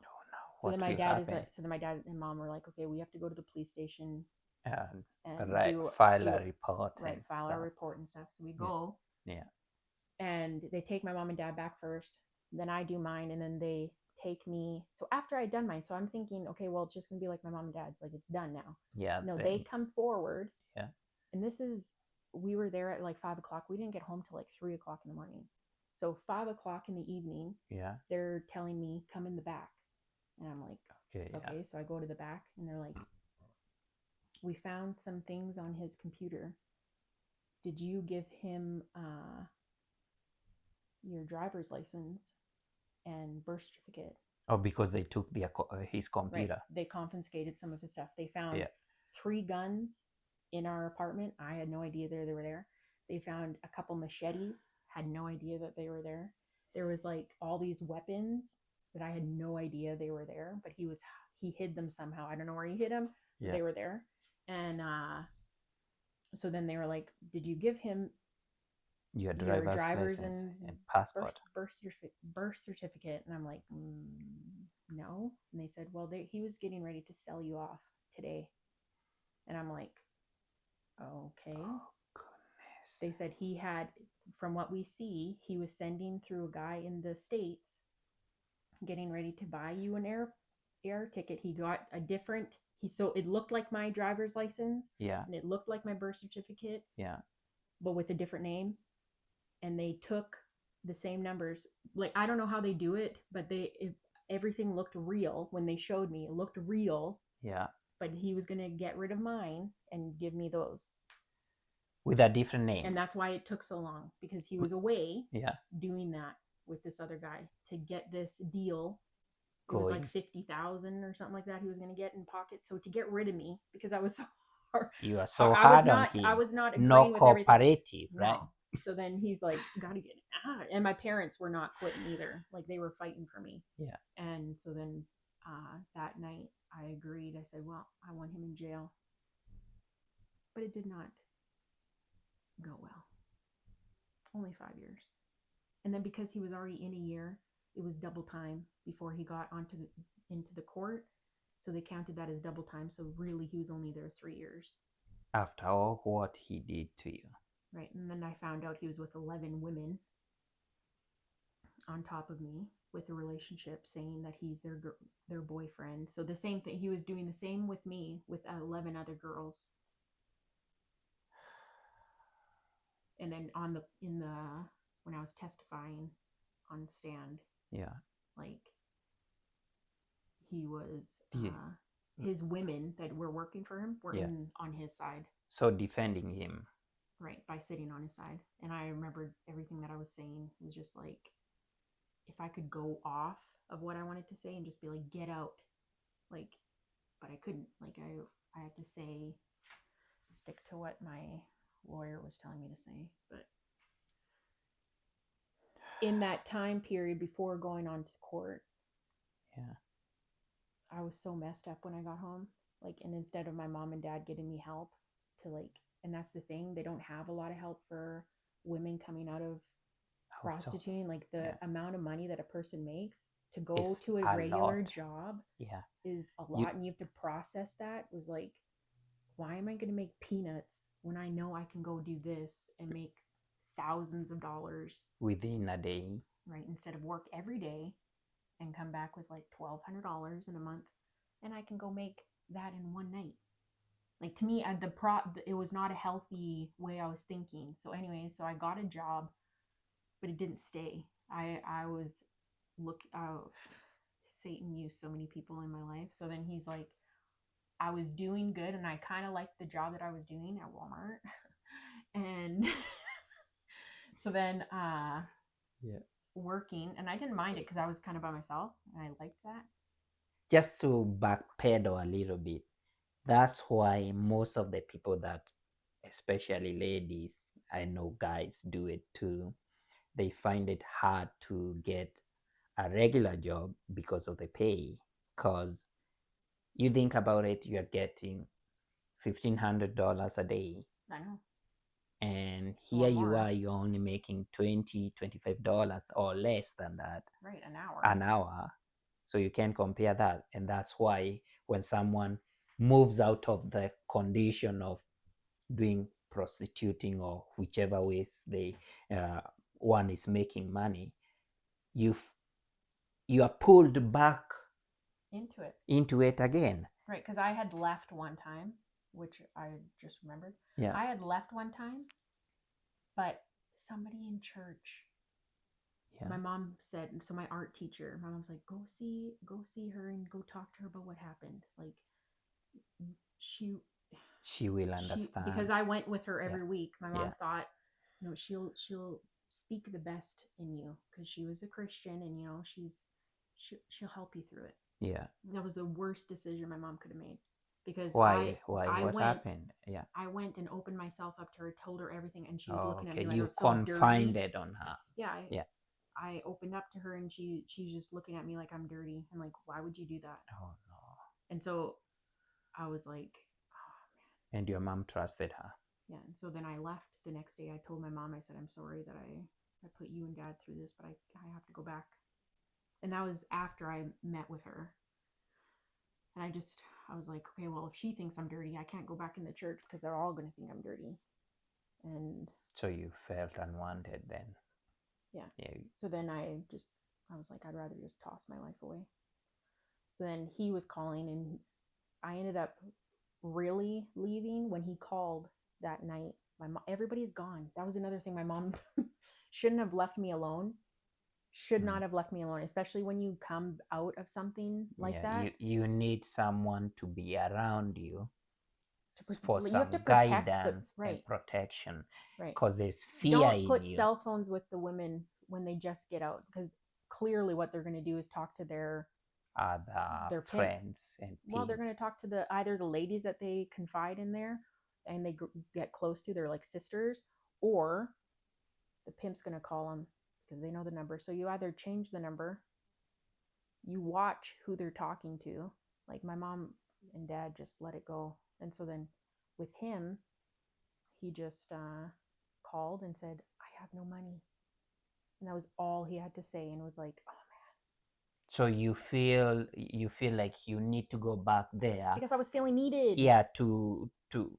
oh no. So then my dad is like, so then my dad and mom were like, okay, we have to go to the police station and file a report. File a report and stuff. So we go. Yeah. And they take my mom and dad back first. Then I do mine and then they take me. So after I'd done mine, so I'm thinking, okay, well, it's just gonna be like my mom and dad's, like it's done now. Yeah. No, they come forward. Yeah. And we were there at like 5 o'clock. We didn't get home till like 3 o'clock in the morning. So 5 o'clock in the evening. Yeah. They're telling me come in the back, and I'm like, okay. Yeah. So I go to the back, and they're like, we found some things on his computer. Did you give him your driver's license and birth certificate? Oh, because they took his computer. Right. They confiscated some of his stuff. They found 3 guns in our apartment. I had no idea they were there. They found a couple machetes. Had no idea that they were there. There was like all these weapons that I had no idea they were there. But he hid them somehow. I don't know where he hid them. But they were there. And so then they were like, "Did you give him your driver's license and passport, birth certificate?" And I'm like, no. And they said, well, he was getting ready to sell you off today. And I'm like, okay. Oh, goodness. They said he had, from what we see, he was sending through a guy in the States, getting ready to buy you an air ticket. He got a different. So it looked like my driver's license. Yeah. And it looked like my birth certificate. Yeah. But with a different name. And they took the same numbers. Like, I don't know how they do it, but everything looked real when they showed me. It looked real. Yeah. But he was going to get rid of mine and give me those. With a different name. And that's why it took so long. Because he was away doing that with this other guy to get this deal. It was like 50,000 or something like that he was going to get in pocket. So to get rid of me, because I was so hard. You are so hard on him. I was not agreeing no with cooperative, everything. right? No. So then he's like, gotta get out. And my parents were not quitting either. Like they were fighting for me. Yeah. And so then that night I agreed. I said, well, I want him in jail. But it did not go well. Only 5 years. And then because he was already in a year, it was double time before he got into the court. So they counted that as double time. So really, he was only there 3 years. After all what he did to you. Right. And then I found out he was with 11 women on top of me with a relationship, saying that he's their boyfriend. So the same thing, he was doing the same with me with 11 other girls. And then when I was testifying on stand, Yeah. like he was Yeah. his women that were working for him were on his side. So defending him. Right, by sitting on his side. And I remembered everything that I was saying. It was just like, if I could go off of what I wanted to say and just be like, get out. Like, but I couldn't. Like, I had to stick to what my lawyer was telling me to say. But in that time period before going on to court, yeah, I was so messed up when I got home. Like, and instead of my mom and dad getting me help to like, and that's the thing, they don't have a lot of help for women coming out of prostituting. Like the amount of money that a person makes to go it's to a regular job is a lot, and you have to process that. Was like, why am I going to make peanuts when I know I can go do this and make thousands of dollars within a day, right? Instead of work every day and come back with like $1,200 in a month, and I can go make that in one night. Like to me, it was not a healthy way I was thinking. So anyway, so I got a job, but it didn't stay. I was Satan used so many people in my life. So then he's like, I was doing good, and I kind of liked the job that I was doing at Walmart. And so then working, and I didn't mind it because I was kind of by myself and I liked that. Just to backpedal a little bit, that's why most of the people that, especially ladies, I know guys do it too, they find it hard to get a regular job because of the pay. Because you think about it, you're getting $1,500 a day. I know. And here you are, you're only making $20-$25 or less than that. Right, an hour. An hour. So you can compare that. And that's why when someone moves out of the condition of doing prostituting or whichever ways they one is making money, you are pulled back into it again. Right, because I had left one time, which I just remembered. Yeah. I had left one time, but somebody in church, my mom said, so my art teacher, my mom's like, go see her and go talk to her about what happened. Like, she will understand. Because I went with her every week. My mom thought, she'll speak the best in you, because she was a Christian, and she'll help you through it. Yeah. That was the worst decision my mom could have made. Because why what happened? Yeah. I went and opened myself up to her, told her everything, and she was looking at me like you I was so confined dirty. it on her. Yeah. I opened up to her, and she's just looking at me like I'm dirty, and like, why would you do that? Oh no. And so I was like, oh man. And your mom trusted her. Yeah. And so then I left the next day. I told my mom, I said, I'm sorry that I put you and dad through this, but I have to go back. And that was after I met with her. And I was like, okay, well, if she thinks I'm dirty, I can't go back in the church because they're all going to think I'm dirty. And so you felt unwanted then. Yeah. So then I was like, I'd rather just toss my life away. So then he was calling, and I ended up really leaving when he called that night. Everybody's gone. That was another thing. My mom shouldn't have left me alone. Should not have left me alone, especially when you come out of something like that. You need someone to be around you for you some have to guidance and protection. Right. Because there's fear Don't in you. Don't put cell phones with the women when they just get out, because clearly what they're going to do is talk to their friends and well, they're going to talk to either the ladies that they confide in there and they get close to, they're like sisters, or the pimp's going to call them because they know the number. So you either change the number, you watch who they're talking to. Like my mom and dad just let it go. And so then with him, he just called and said, I have no money. And that was all he had to say. And it was like, oh, So you feel like you need to go back there. because I was feeling needed. Yeah,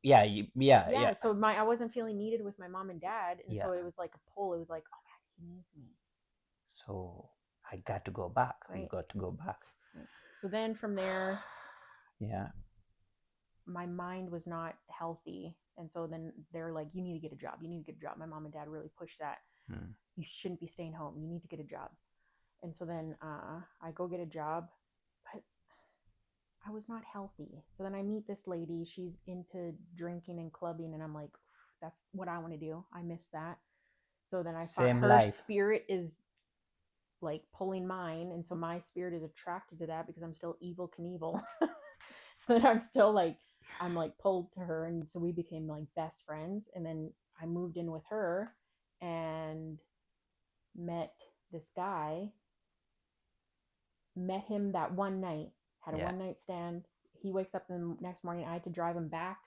yeah, yeah. So I wasn't feeling needed with my mom and dad. And Yeah. so it was like a pull. It was like, oh man, he needs me. So I got to go back. We Right. got to go back. Right. So then from there, Yeah. my mind was not healthy. And so then they're like, you need to get a job. You need to get a job. My mom and dad really pushed that. You shouldn't be staying home. You need to get a job. And so then I go get a job, but I was not healthy. So then I meet this lady. She's into drinking and clubbing. And I'm like, that's what I want to do. I miss that. So then I find her spirit is like pulling mine. And so my spirit is attracted to that because I'm still evil Knievel. So then I'm still like, I'm like pulled to her. And so we became like best friends. And then I moved in with her and met this guy. Met him that one night, had a one night stand. He wakes up the next morning. I had to drive him back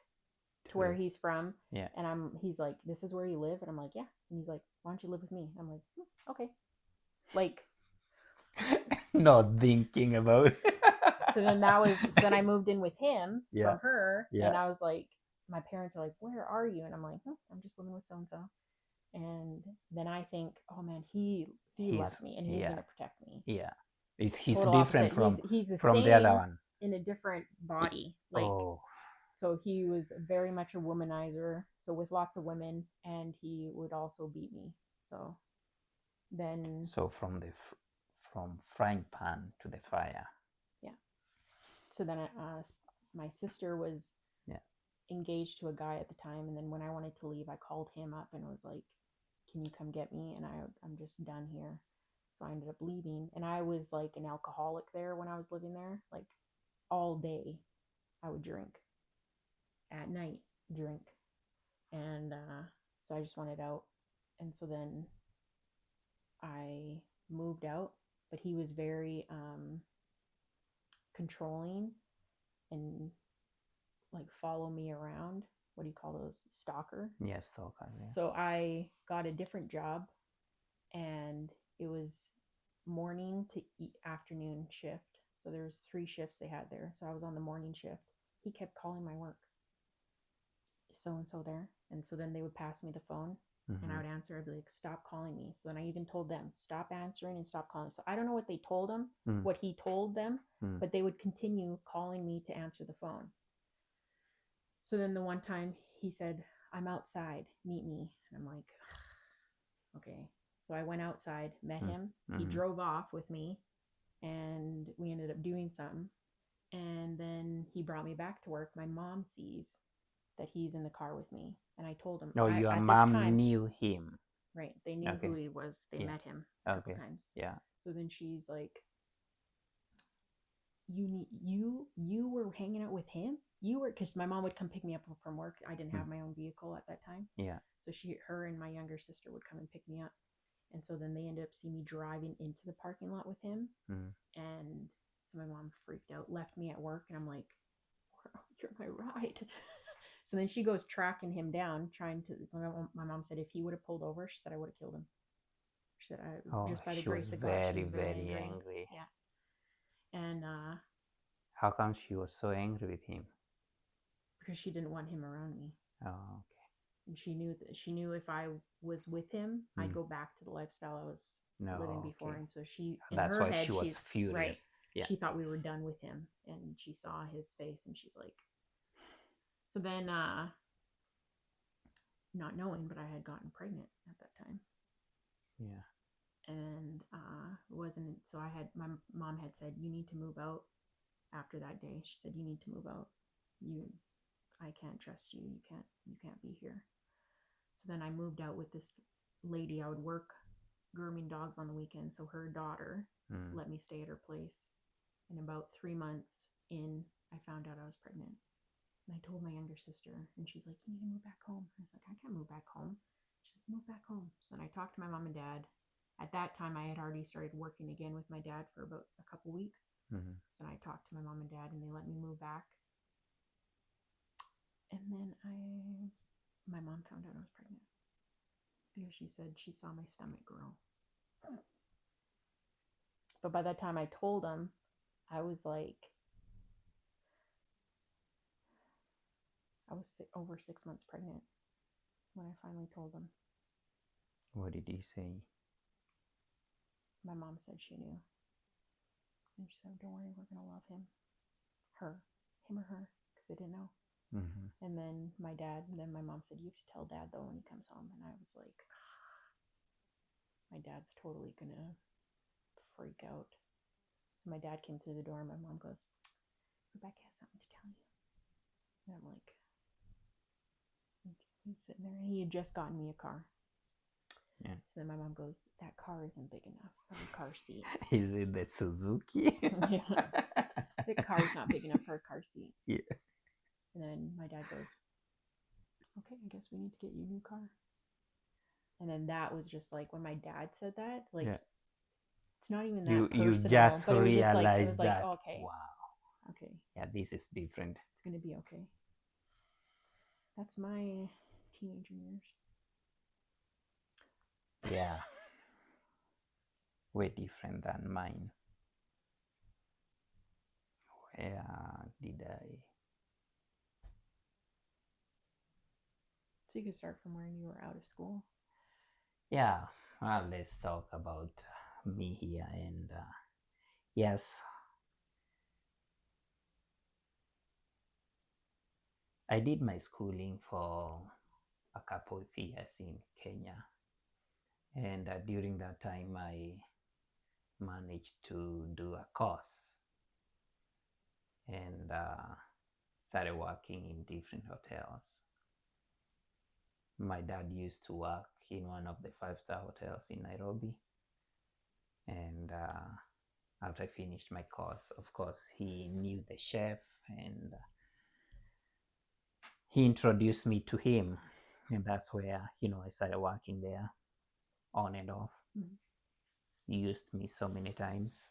to where he's from. Yeah. And he's like, this is where you live? And I'm like, yeah. And he's like, why don't you live with me? I'm like, okay. Like, not thinking about it. So then I moved in with him from her. Yeah. And I was like, my parents are like, where are you? And I'm like, I'm just living with so and so. And then I think, oh man, he loves me and he's gonna protect me. Yeah. He's Total different opposite. He's the from same the other one. in a different body. Like, so he was very much a womanizer. So with lots of women, and he would also beat me. So then. So from frying pan to the fire. Yeah. So then my sister was engaged to a guy at the time, and then when I wanted to leave, I called him up and was like, can you come get me? And I'm just done here. So I ended up leaving, and I was like an alcoholic there when I was living there. Like all day I would drink, at night drink, and so I just wanted out. And so then I moved out, but he was very controlling and like follow me around. What do you call those? Stalker. Yes, stalker. Yeah. So I got a different job, and it was morning to afternoon shift. So there was 3 shifts they had there. So I was on the morning shift. He kept calling my work. So and so there. And so then they would pass me the phone, and I would answer. I'd be like, stop calling me. So then I even told them, stop answering and stop calling. So I don't know what they told him, what he told them, but they would continue calling me to answer the phone. So then the one time he said, I'm outside, meet me. And I'm like, okay. So I went outside, met him. He drove off with me, and we ended up doing something. And then he brought me back to work. My mom sees that he's in the car with me. And I told him. Oh, your mom knew him. Right. They knew who he was. They met him a couple times. Yeah. So then she's like, you were hanging out with him? You were, because my mom would come pick me up from work. I didn't have my own vehicle at that time. Yeah. So her and my younger sister would come and pick me up. And so then they ended up seeing me driving into the parking lot with him. And so my mom freaked out, left me at work, and I'm like, you're my ride. So then she goes tracking him down, trying to. My mom said if he would have pulled over, she said I would have killed him. She said just by the grace of God, she was very angry. Yeah. And how come she was so angry with him? Because she didn't want him around me. Oh, okay. And she knew if I was with him, I'd go back to the lifestyle I was living before. And so that's why she was furious. Right, yeah. She thought we were done with him, and she saw his face, and she's like. So then, not knowing, but I had gotten pregnant at that time. Yeah. And it wasn't. So my mom had said, you need to move out. After that day, she said, you need to move out. I can't trust you. You can't be here. So then I moved out with this lady. I would work grooming dogs on the weekend. So her daughter let me stay at her place. And about 3 months in, I found out I was pregnant. And I told my younger sister, and she's like, you need to move back home. I was like, I can't move back home. She's like, move back home. So then I talked to my mom and dad. At that time, I had already started working again with my dad for about a couple weeks. Mm-hmm. So I talked to my mom and dad, and they let me move back. And then my mom found out I was pregnant because she said she saw my stomach grow. But by that time I told them, I was like, I was over 6 months pregnant when I finally told them. What did he say? My mom said she knew. And she said, don't worry, we're going to love him. Him or her, because they didn't know. Mm-hmm. And then my mom said, you have to tell dad though when he comes home. And I was like, my dad's totally going to freak out. So my dad came through the door and my mom goes, Rebecca has something to tell you. And I'm like, he's sitting there and he had just gotten me a car. Yeah. So then my mom goes, that car isn't big enough for a car seat. Is it the Suzuki? Yeah. The car's not big enough for a car seat. Yeah. And then my dad goes, okay, I guess we need to get you a new car. And then that was just like when my dad said that, like, Yeah. it's not even that You personal, just but it was just like, realized that, oh, okay, wow, okay, yeah, this is different. it's gonna be okay. That's my teenager years. Yeah, way different than mine. Where did I? So you could start from when you were out of school. Yeah, well, let's talk about me here. And yes, I did my schooling for a couple of years in Kenya. And during that time, I managed to do a course and started working in different hotels. My dad used to work in one of the five-star hotels in Nairobi. And after I finished my course, of course, he knew the chef and he introduced me to him. And that's where, I started working there on and off. Mm-hmm. He used me so many times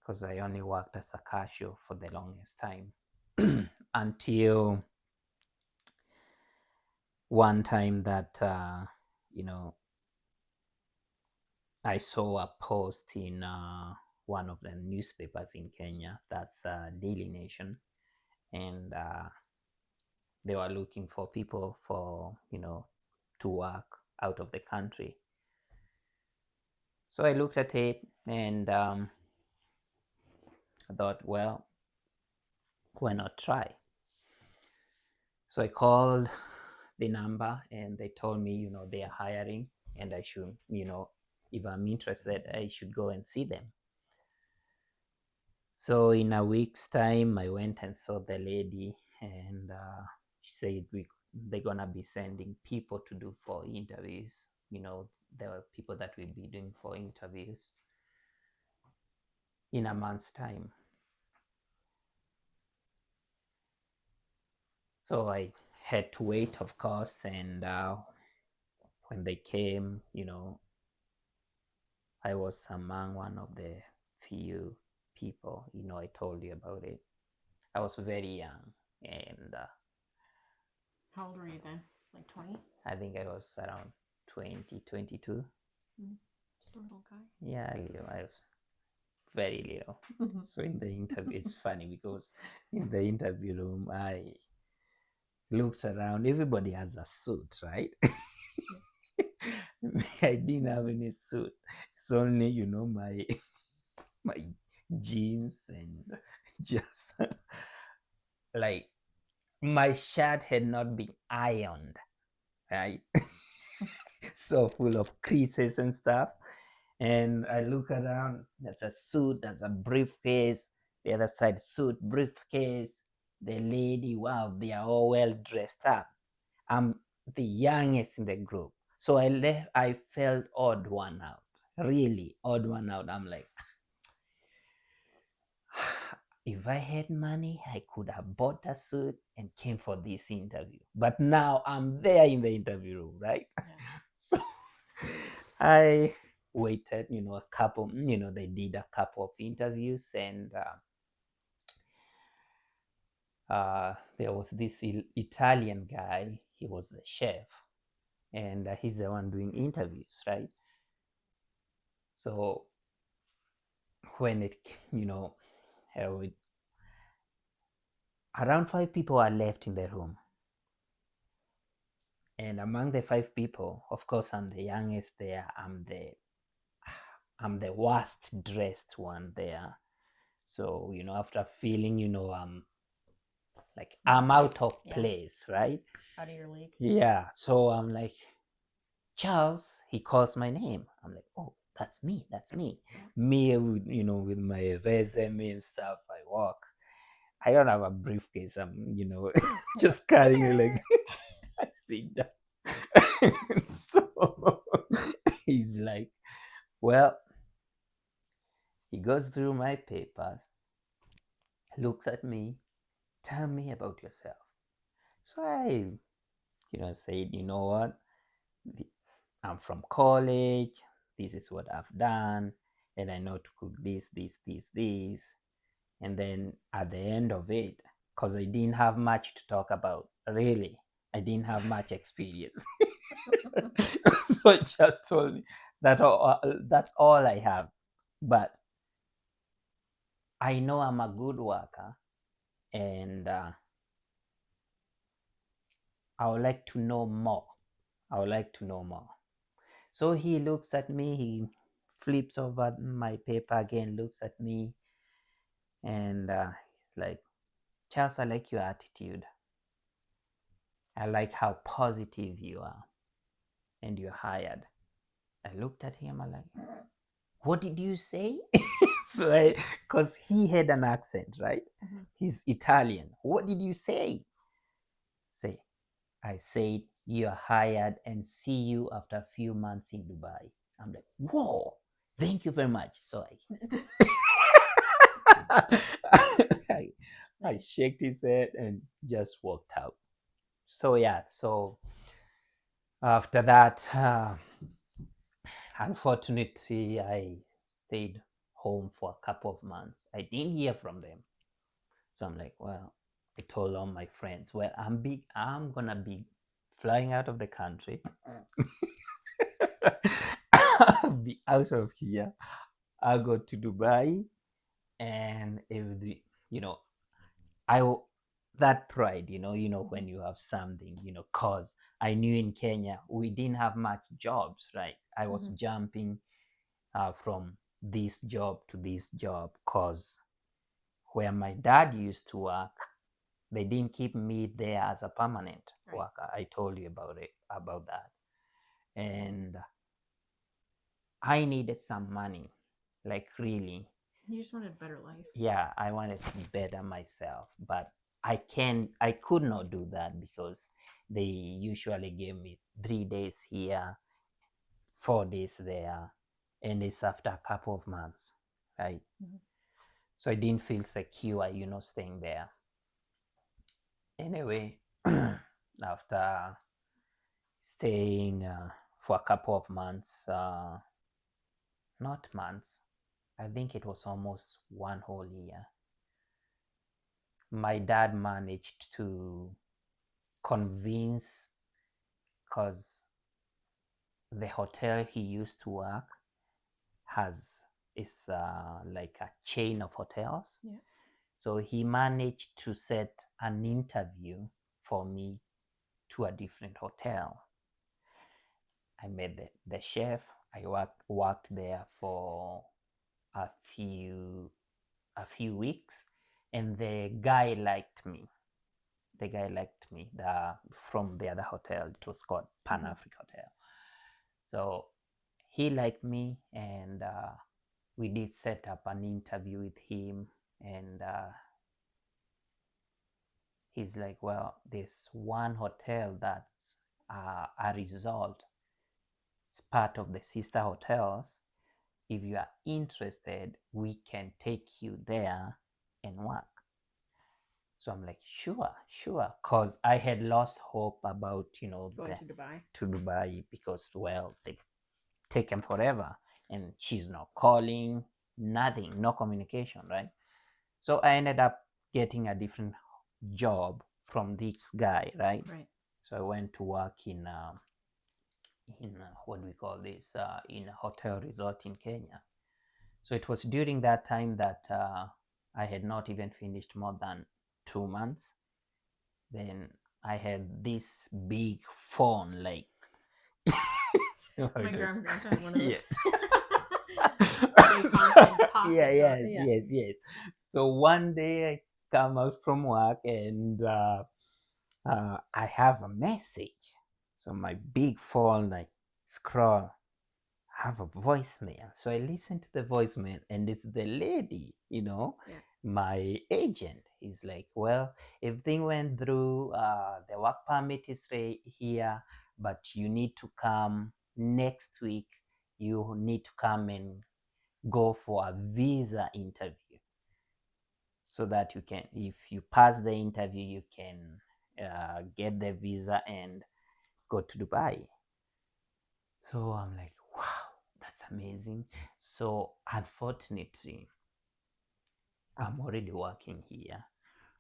because I only worked as a cashier for the longest time until one time that, I saw a post in one of the newspapers in Kenya, that's Daily Nation, and they were looking for people for, to work out of the country. So I looked at it and I thought, well, why not try? So I called the number and they told me, they are hiring and I should, if I'm interested, I should go and see them. So in a week's time, I went and saw the lady, and she said they're gonna be sending people to do for interviews. There were people that will be doing for interviews in a month's time. So I had to wait, of course, and when they came, I was among one of the few people. I told you about it. I was very young, and How old were you then? Like 20? I think I was around 20, 22. Just a little guy. Yeah, I was very little. So in the interview, it's funny because in the interview room, I looked around. Everybody has a suit, right? I didn't have any suit. It's only, my my jeans and just like my shirt had not been ironed, right? So full of creases and stuff. And I look around, there's a suit, there's a briefcase, the other side suit, briefcase, the lady, wow, they are all well dressed up. I'm the youngest in the group. So I felt odd one out, really odd one out. I'm like, if I had money, I could have bought a suit and came for this interview. But now I'm there in the interview room, right? Yeah. So I waited, a couple, they did a couple of interviews, and there was this Italian guy. He was the chef, and he's the one doing interviews, right? So when it, uh, around 5 people are left in the room, and among the 5 people, of course, I'm the youngest there. I'm the worst dressed one there. So after feeling, like I'm out of Yeah. place, right? Out of your league. Yeah. So I'm like, Charles. He calls my name. I'm like, oh, that's me. That's me. Me, with with my resume and stuff. I walk. I don't have a briefcase. I'm, just carrying it like I sit down. So he's like, well, he goes through my papers, looks at me, tell me about yourself. So I, said, you know what? I'm from college. This is what I've done. And I know to cook this. And then at the end of it, because I didn't have much to talk about, really, I didn't have much experience. So I just told me that's all I have. But I know I'm a good worker, and I would like to know more. I would like to know more. So he looks at me, he flips over my paper again, looks at me, and he's like, Charles, I like your attitude. I like how positive you are, and you're hired. I looked at him, I'm like, what did you say? So, because he had an accent, right? Mm-hmm. He's Italian. What did you say? Say, I said, you're hired and see you after a few months in Dubai. I'm like, whoa, thank you very much. So I, I shook his head and just walked out. So, yeah, so after that, unfortunately, I stayed home for a couple of months. I didn't hear from them. So I'm like, well, I told all my friends, well, I'm gonna be flying out of the country. I'll be out of here. I'll go to Dubai, and if the, you know, I will, that pride, when you have something, cause I knew in Kenya we didn't have much jobs, right? I was Mm-hmm. jumping from this job to this job, cause where my dad used to work, they didn't keep me there as a permanent Right. worker. I told you about that. And I needed some money, like really. You just wanted a better life. Yeah, I wanted to better myself, but I could not do that because they usually gave me 3 days here, 4 days there, and it's after a couple of months, right? Mm-hmm. So I didn't feel secure, staying there. Anyway, after staying for a couple of months, not months, I think it was almost one whole year. My dad managed to convince, because the hotel he used to work has is like a chain of hotels. Yeah. So he managed to set an interview for me to a different hotel. I met the chef. I worked there for a few a few weeks, and the guy liked me. The from the other hotel. It was called Pan Mm-hmm. Africa Hotel. So he liked me, and we did set up an interview with him, and he's like, well, there's one hotel that's a resort. It's part of the sister hotels. If you are interested, we can take you there and work. So I'm like, sure, sure, because I had lost hope about, Going to Dubai. to Dubai because, well, they've taken forever and she's not calling, nothing, no communication, right? So I ended up getting a different job from this guy, right? Right. So I went to work in what do we call this, in a hotel resort in Kenya. So it was during that time that I had not even finished more than 2 months. Then I had this big phone, like My grandpa had one of those. yes. Big on Yeah, pocket. yes, Yeah. yes, yes. So one day I come out from work and I have a message. So my big phone, like, scroll, have a voicemail. So I listen to the voicemail, and it's the lady, Yeah. my agent. Is like, well, everything went through. The work permit is here, but you need to come next week. You need to come and go for a visa interview so that you can, if you pass the interview, you can get the visa and go to Dubai. So I'm like, wow, that's amazing. So unfortunately, I'm already working here.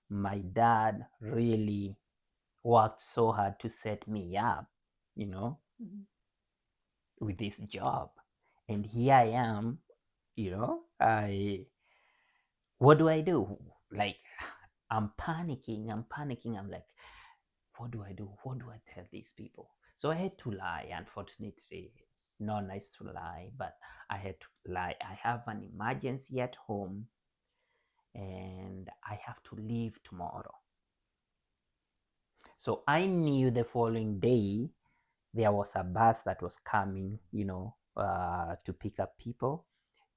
My dad really worked so hard to set me up, you know, Mm-hmm. with this job. And here I am, what do I do? Like, I'm panicking. I'm like, what do I do? What do I tell these people? So I had to lie. Unfortunately, it's not nice to lie, but I had to lie. I have an emergency at home and I have to leave tomorrow. So I knew the following day there was a bus that was coming, to pick up people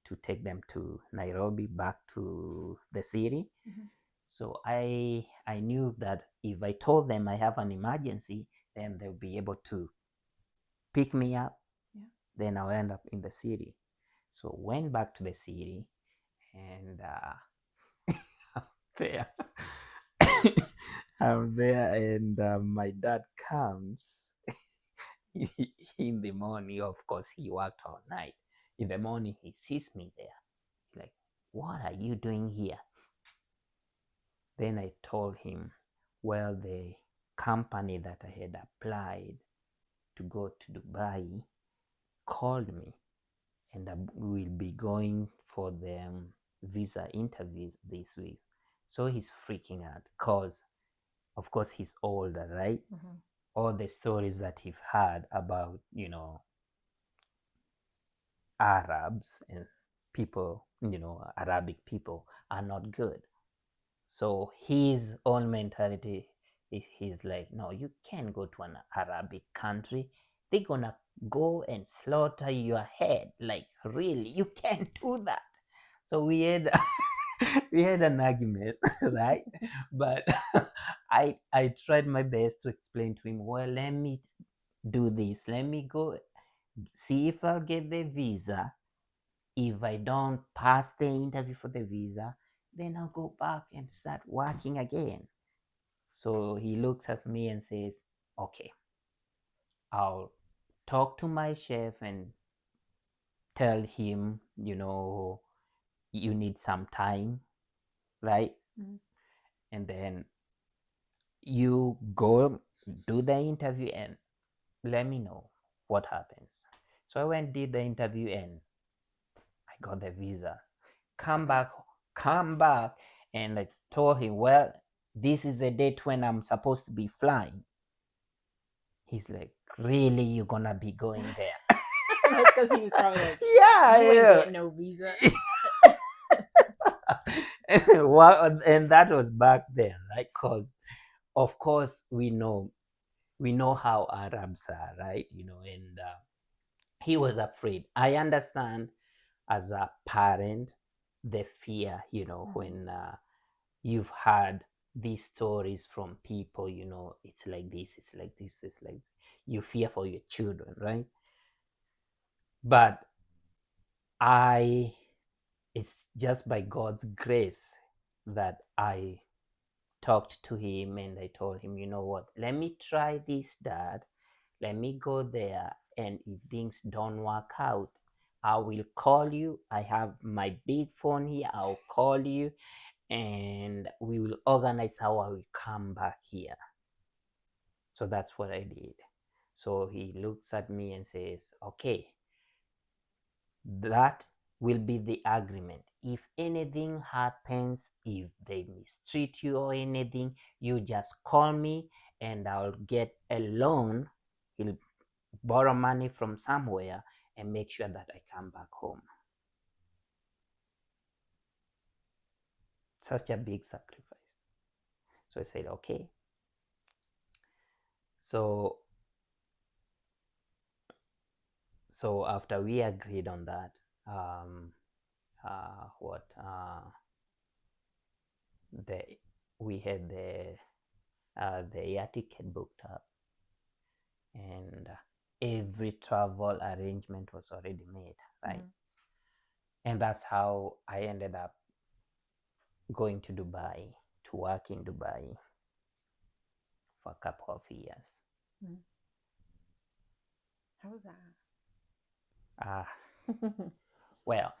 to take them to Nairobi, back to the city. Mm-hmm. So I knew that if I told them I have an emergency, then they'll be able to pick me up. Yeah. Then I'll end up in the city. So went back to the city and there. I'm there and my dad comes in the morning. Of course, he worked all night. In the morning, he sees me there. He's like, what are you doing here? Then I told him, well, the company that I had applied to go to Dubai called me and I will be going for the visa interview this week. So he's freaking out because, of course, he's older, right? Mm-hmm. All the stories that he's heard about, Arabs and people, Arabic people are not good. So his own mentality is he's like, no, you can't go to an Arabic country. They're gonna go and slaughter your head. Like, really, you can't do that. So we had we had an argument, right? But I tried my best to explain to him, well, let me do this. Let me go see if I'll get the visa. If I don't pass the interview for the visa, then I'll go back and start working again. So he looks at me and says, okay, I'll talk to my chef and tell him, you need some time, right? Mm-hmm. And then you go do the interview and let me know what happens. So I went, did the interview, and I got the visa. Come back, come back. And I told him, well, this is the date when I'm supposed to be flying. He's like, really, you're gonna be going there? That's because he was probably like, Yeah, you ain't yeah. getting no visa. Well, and that was back then, right? Because of course we know how Arabs are, right? And he was afraid. I understand as a parent the fear, Mm-hmm. when you've heard these stories from people, it's like this, it's like this, it's like this. You fear for your children, right? But I it's just by God's grace that I talked to him and I told him, you know what, let me try this, Dad. Let me go there. And if things don't work out, I will call you. I have my big phone here. I'll call you and we will organize how I will come back here. So that's what I did. So he looks at me and says, okay, that will be the agreement. If anything happens, if they mistreat you or anything, you just call me and I'll get a loan. He'll borrow money from somewhere and make sure that I come back home. Such a big sacrifice. So I said, okay. So after we agreed on that, what the we had the air ticket booked up, and every travel arrangement was already made, right? And that's how I ended up going to Dubai to work in Dubai for a couple of years. How was that? Well,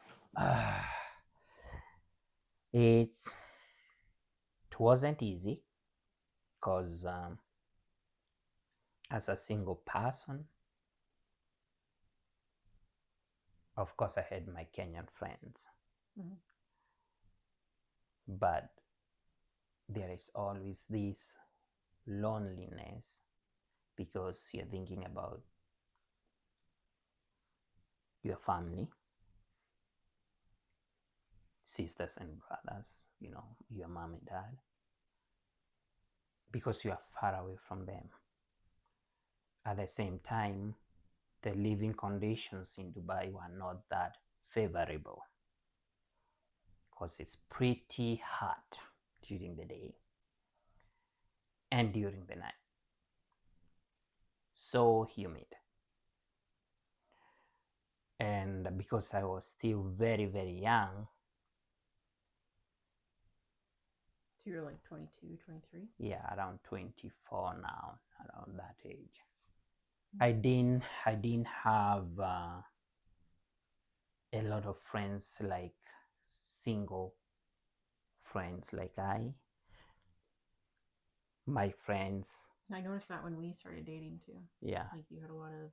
it wasn't easy because as a single person, of course, I had my Kenyan friends, but there is always this loneliness because you're thinking about your family, sisters and brothers, you know, your mom and dad, because you are far away from them. At the same time, the living conditions in Dubai were not that favorable because it's pretty hot during the day and during the night. So humid. And because I was still very, very young. So you're like 22, 23? Yeah, around 24 now, around that age. I didn't have a lot of friends, like single friends like my friends. I noticed that when we started dating too. Yeah. Like you had a lot of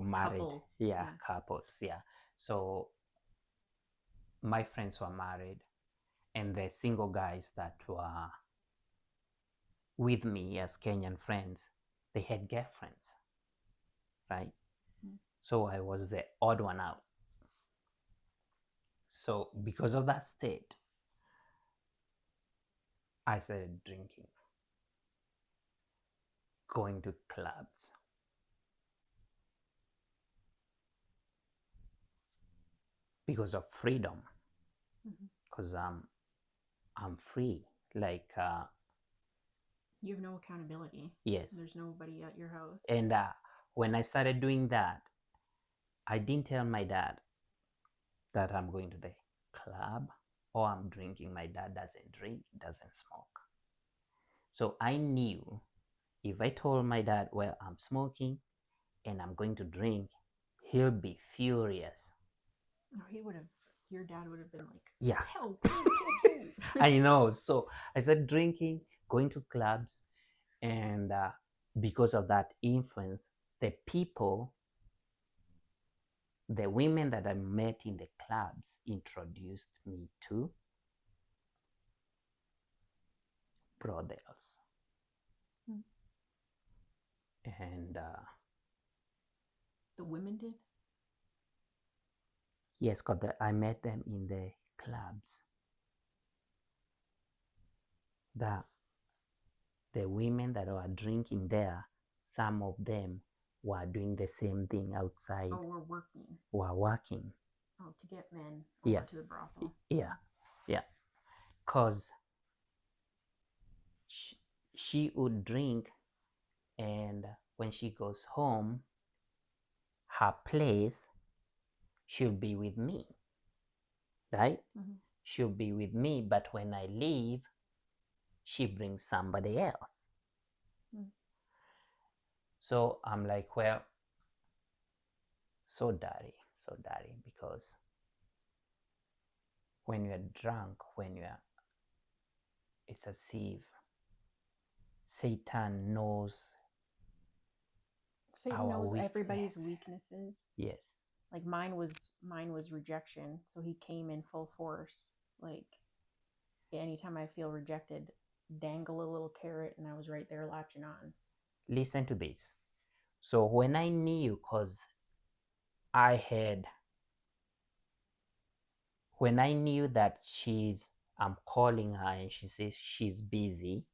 married couples. Yeah, couples. Yeah. So my friends were married, and the single guys that were with me as Kenyan friends, they had girlfriends, right? So I was the odd one out. So because of that state, I started drinking, going to clubs. Because of freedom, because I'm free. Like you have no accountability. Yes. There's nobody at your house. And when I started doing that, I didn't tell my dad that I'm going to the club or I'm drinking. My dad doesn't drink, doesn't smoke. So I knew if I told my dad, well, I'm smoking and I'm going to drink, he'll be furious. No, he would have. Your dad would have been like, yeah, hell. I know. So I started drinking, going to clubs, and because of that influence, the women that I met in the clubs introduced me to brothels. And the women did? Yes, because I met them in the clubs. The women that were drinking there, some of them were doing the same thing outside. Oh, were working. Were working. Oh, to get men over to the brothel. Yeah. Because she would drink, and when she goes home, her place she'll be with me, right? she'll be with me, but when I leave, she brings somebody else. Mm. So I'm like, well, so dirty, because when you're drunk, it's as if Satan knows Satan our knows everybody's weakness. weaknesses. Yes. Like mine was rejection, so he came in full force. Like anytime I feel rejected, dangle a little carrot, and I was right there latching on. Listen to this. So when I knew, because I had, when I knew that I'm calling her and she says she's busy,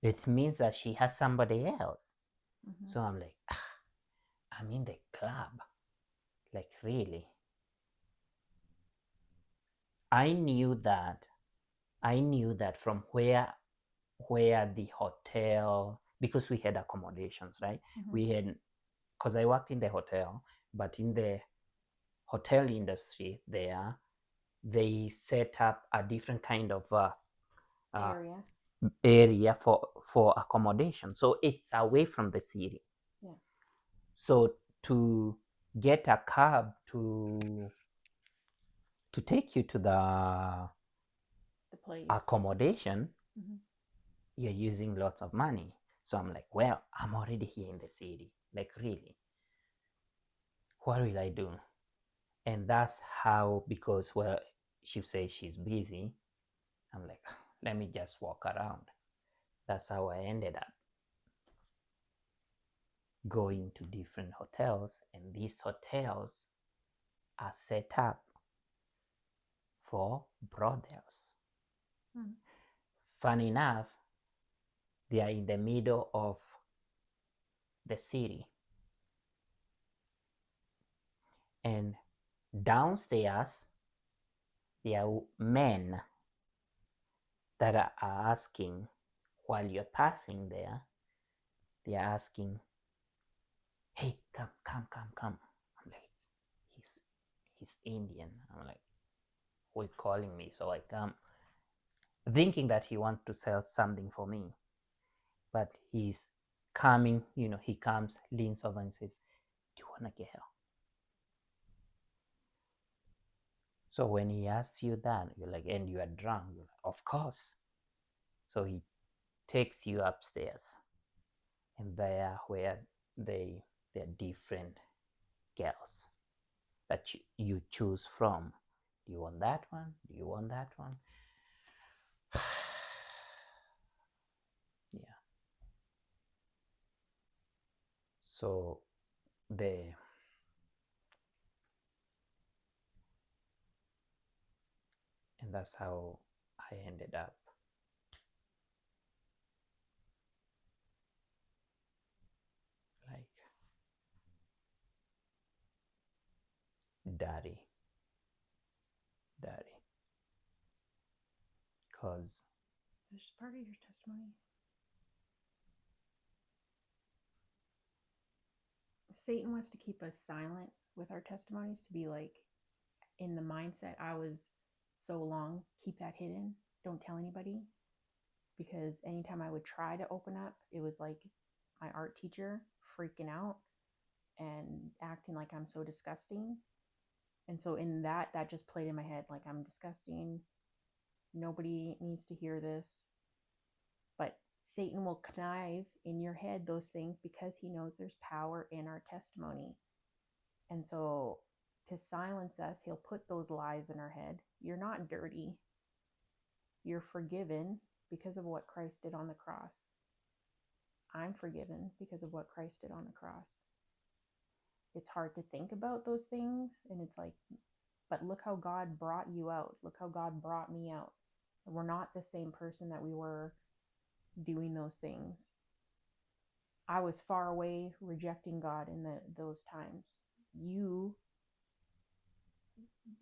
it means that she has somebody else. Mm-hmm. So I'm like, I'm in the club. Like, really? I knew that. I knew that from where the hotel, because we had accommodations, right? Mm-hmm. We had, because I worked in the hotel, but in the hotel industry there, they set up a different kind of Area. area for accommodation. So it's away from the city. Yeah. So to get a cab to take you to the The place. accommodation, Mm-hmm. you're using lots of money. So I'm like, well, I'm already here in the city. Like, really, what will I do? And that's how, because, well, she says she's busy. I'm like, let me just walk around. That's how I ended up going to different hotels. And these hotels are set up for brothels. Mm-hmm. Fun enough, they are in the middle of the city. And downstairs, there are men that are asking, while you're passing there, they are asking, hey, come, come, come, come. I'm like, he's Indian. I'm like, who is calling me? So I come, thinking that he wants to sell something for me. But he's coming, he comes, leans over and says, do you want a girl? So when he asks you that, you're like, and you are drunk, you're like, of course. So he takes you upstairs, and there where they're different girls that you choose from. Do you want that one? Do you want that one? Yeah. So the and that's how I ended up like daddy, daddy, because It's part of your testimony. Satan wants to keep us silent with our testimonies, to be like in the mindset I was so long, keep that hidden, don't tell anybody. Because anytime I would try to open up, it was like my art teacher freaking out and acting like I'm so disgusting. And so in that just played in my head like I'm disgusting. Nobody needs to hear this. But Satan will connive in your head those things because he knows there's power in our testimony. And so to silence us, he'll put those lies in our head. You're not dirty. You're forgiven because of what Christ did on the cross. I'm forgiven because of what Christ did on the cross. It's hard to think about those things. And it's like, but look how God brought you out. Look how God brought me out. We're not the same person that we were doing those things. I was far away rejecting God in those times. You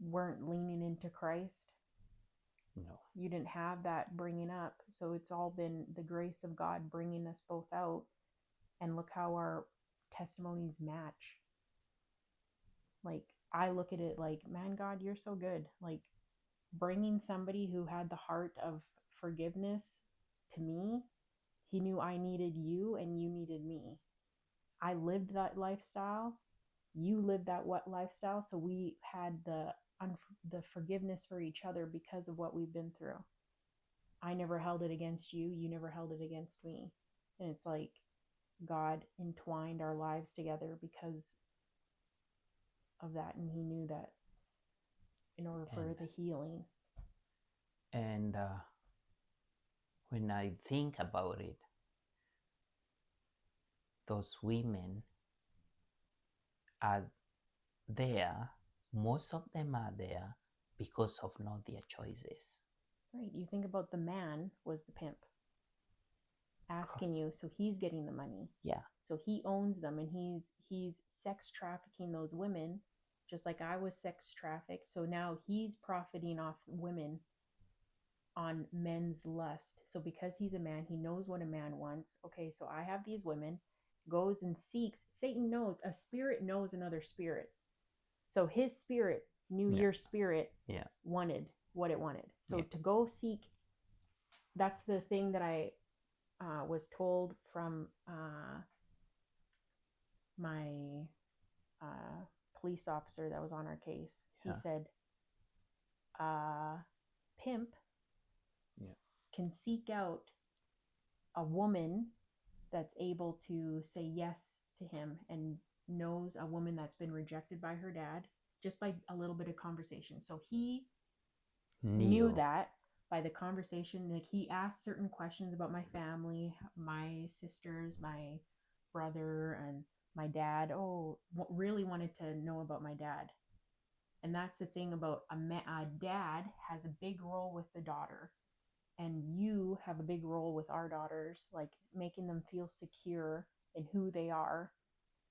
weren't leaning into Christ. no, You didn't have that bringing up. So it's all been the grace of God bringing us both out. And look how our testimonies match. Like, I look at it like, man, God, you're so good. Like, bringing somebody who had the heart of forgiveness to me. He knew I needed you and you needed me. I lived that lifestyle. You lived that what lifestyle, so we had the forgiveness for each other because of what we've been through. I never held it against you, you never held it against me. And it's like God entwined our lives together because of that, and he knew that in order for the healing. And when I think about it, those women are there, most of them are there because of not their choices. Right. You think about the man was the pimp asking you, so he's getting the money. Yeah. So he owns them, and he's sex trafficking those women, just like I was sex trafficked. So now he's profiting off women on men's lust. So because he's a man, he knows what a man wants. Okay, so I have these women, goes and seeks. Satan knows, a spirit knows another spirit. So his spirit knew your spirit wanted what it wanted. So to go seek, that's the thing that I was told from my police officer that was on our case. He said, pimp can seek out a woman that's able to say yes to him and knows a woman that's been rejected by her dad just by a little bit of conversation. So he knew that by the conversation. Like, he asked certain questions about my family, my sisters, my brother, and my dad. Really wanted to know about my dad. And that's the thing about a dad has a big role with the daughter, and you have a big role with our daughters, like making them feel secure in who they are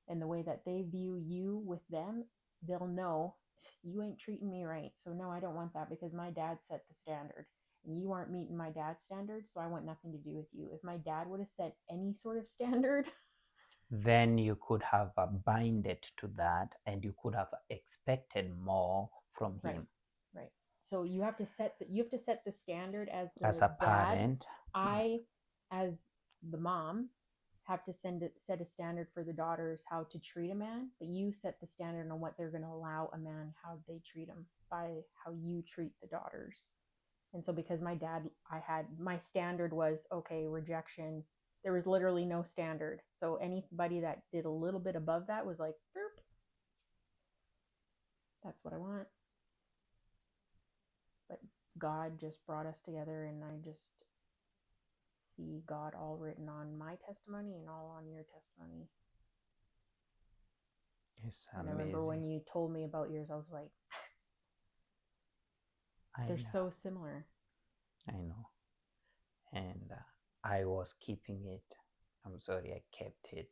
and the way that they view you with them. They'll know, you ain't treating me right, so no, I don't want that, because my dad set the standard and you aren't meeting my dad's standard, so I want nothing to do with you. If my dad would have set any sort of standard, then you could have binded to that, and you could have expected more from him. Right. So you have to set the standard as as the a parent. dad. I, as the mom, have to set a standard for the daughters how to treat a man, but you set the standard on what they're going to allow a man, how they treat him, by how you treat the daughters. And so because my dad, my standard was, okay, rejection. There was literally no standard. So anybody that did a little bit above that was like, burp. That's what I want. But God just brought us together, and I just see God all written on my testimony and all on your testimony. It's and amazing. I remember when you told me about yours, I was like, they're so similar. I know. And I was keeping it. I'm sorry, I kept it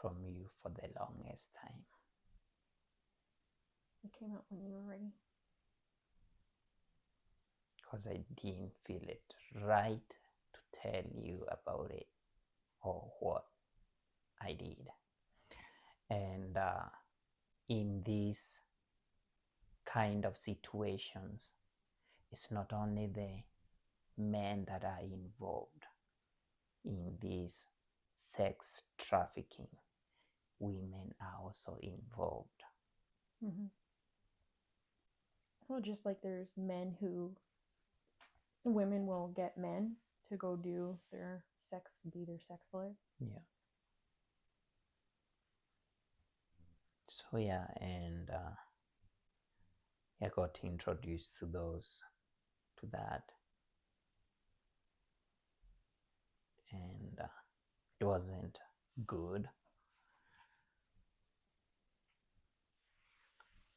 from you for the longest time. It came out when you were ready. Because I didn't feel it right to tell you about it or what I did. And in these kind of situations, it's not only the men that are involved in this sex trafficking, women are also involved. Mm-hmm. Well, just like there's men who, women will get men to go do their sex, be their sex slave. Yeah. So yeah, and I got introduced to that, and it wasn't good.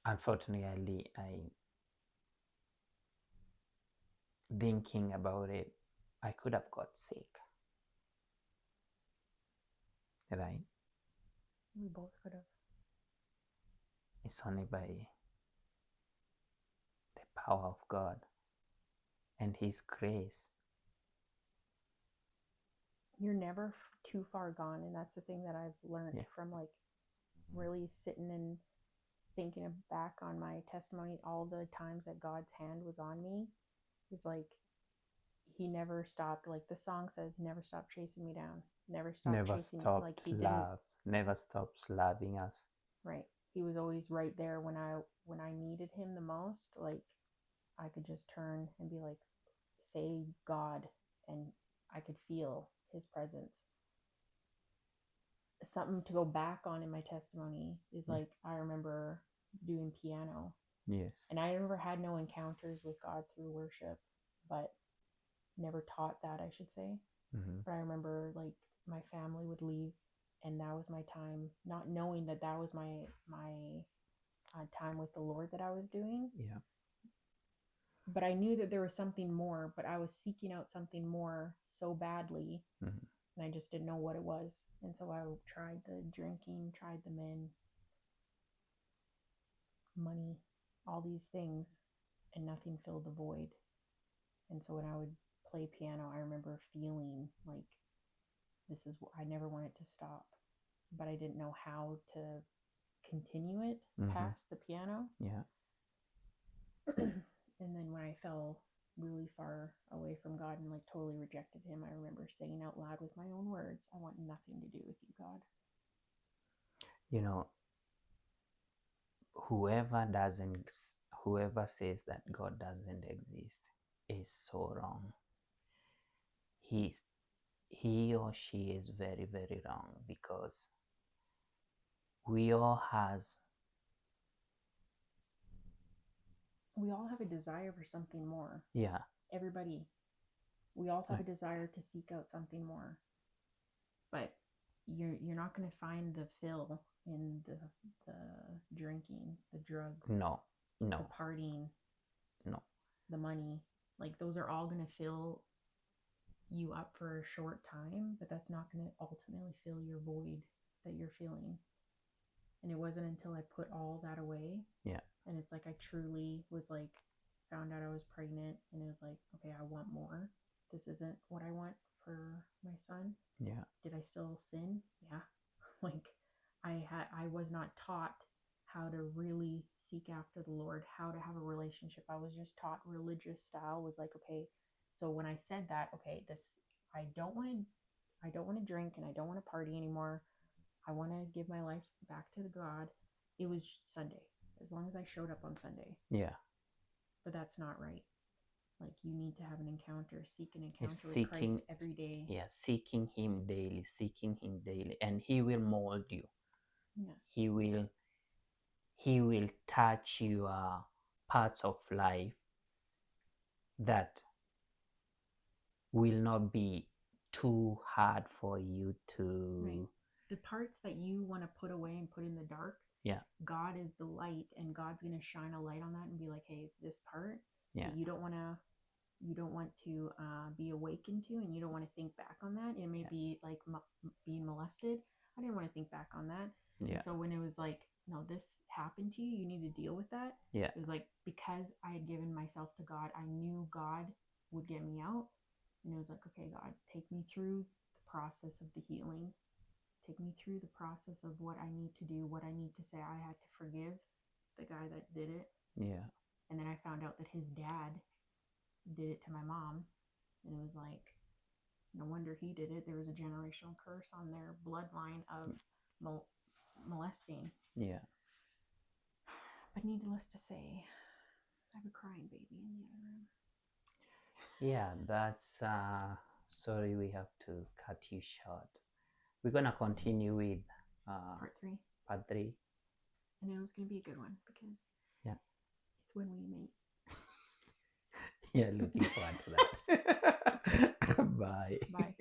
Unfortunately, I thinking about it, I could have got sick. Right? We both could have. It's only by the power of God and His grace. You're never too far gone, and that's the thing that I've learned from like really sitting and thinking back on my testimony, all the times that God's hand was on me, is like he never stopped. Like the song says, he never stopped chasing me down, never stopped Never chasing me. Like stopped he didn't. love, never stops loving us. Right. He was always right there when I needed him the most. Like I could just turn and be like, say God, and I could feel his presence. Something to go back on in my testimony is like I remember doing piano, Yes. and I never had no encounters with God through worship, but never taught that, I should say. Mm-hmm. But I remember like my family would leave, and that was my time, not knowing that that was my time with the Lord that I was doing. Yeah. But I knew that there was something more, but I was seeking out something more so badly, Mm-hmm. and I just didn't know what it was. And so I tried the drinking, tried the men, money, all these things, and nothing filled the void. And so when I would play piano, I remember feeling like I never wanted to stop, but I didn't know how to continue it past the piano. Yeah. And then when I fell really far away from God and like totally rejected him, I remember saying out loud with my own words, I want nothing to do with you, God. You know, whoever says that God doesn't exist is so wrong. He or she is very, very wrong, because we all have a desire for something more. Yeah. Everybody, we all have a desire to seek out something more, but you're not going to find the fill in the drinking, the drugs, No. the partying, No. the money. Like those are all going to fill you up for a short time, but that's not going to ultimately fill your void that you're feeling. And it wasn't until I put all that away, and it's like I truly was like, found out I was pregnant, and it was like, okay, I want more. This isn't what I want for my son. Yeah. Did I still sin? Yeah. Like I was not taught how to really seek after the Lord, how to have a relationship. I was just taught religious style, was like, okay, so when I said that, okay, this I don't want to drink, and I don't want to party anymore. I want to give my life back to God. It was Sunday, as long as I showed up on Sunday. Yeah. But that's not right. Like you need to have an encounter, seek an encounter with Christ every day. Yeah, seeking him daily, and he will mold you. Yeah. He will touch your parts of life that will not be too hard for you to. Right. The parts that you want to put away and put in the dark. Yeah. God is the light, and God's going to shine a light on that and be like, hey, this part that you don't want to be awakened to, and you don't want to think back on that. It may be like being molested. I didn't want to think back on that. Yeah. And so when it was like, no, this happened to you, you need to deal with that. Yeah. It was like, because I had given myself to God, I knew God would get me out. And it was like, okay, God, take me through the process of the healing. Take me through the process of what I need to do, what I need to say. I had to forgive the guy that did it. Yeah. And then I found out that his dad did it to my mom. And it was like, no wonder he did it. There was a generational curse on their bloodline of molesting. Yeah. But needless to say, I have a crying baby in the other room. Yeah, that's sorry, we have to cut you short. We're gonna continue with part 3. And it was gonna be a good one, because it's when we mate. Yeah, looking forward to that. Bye. Bye.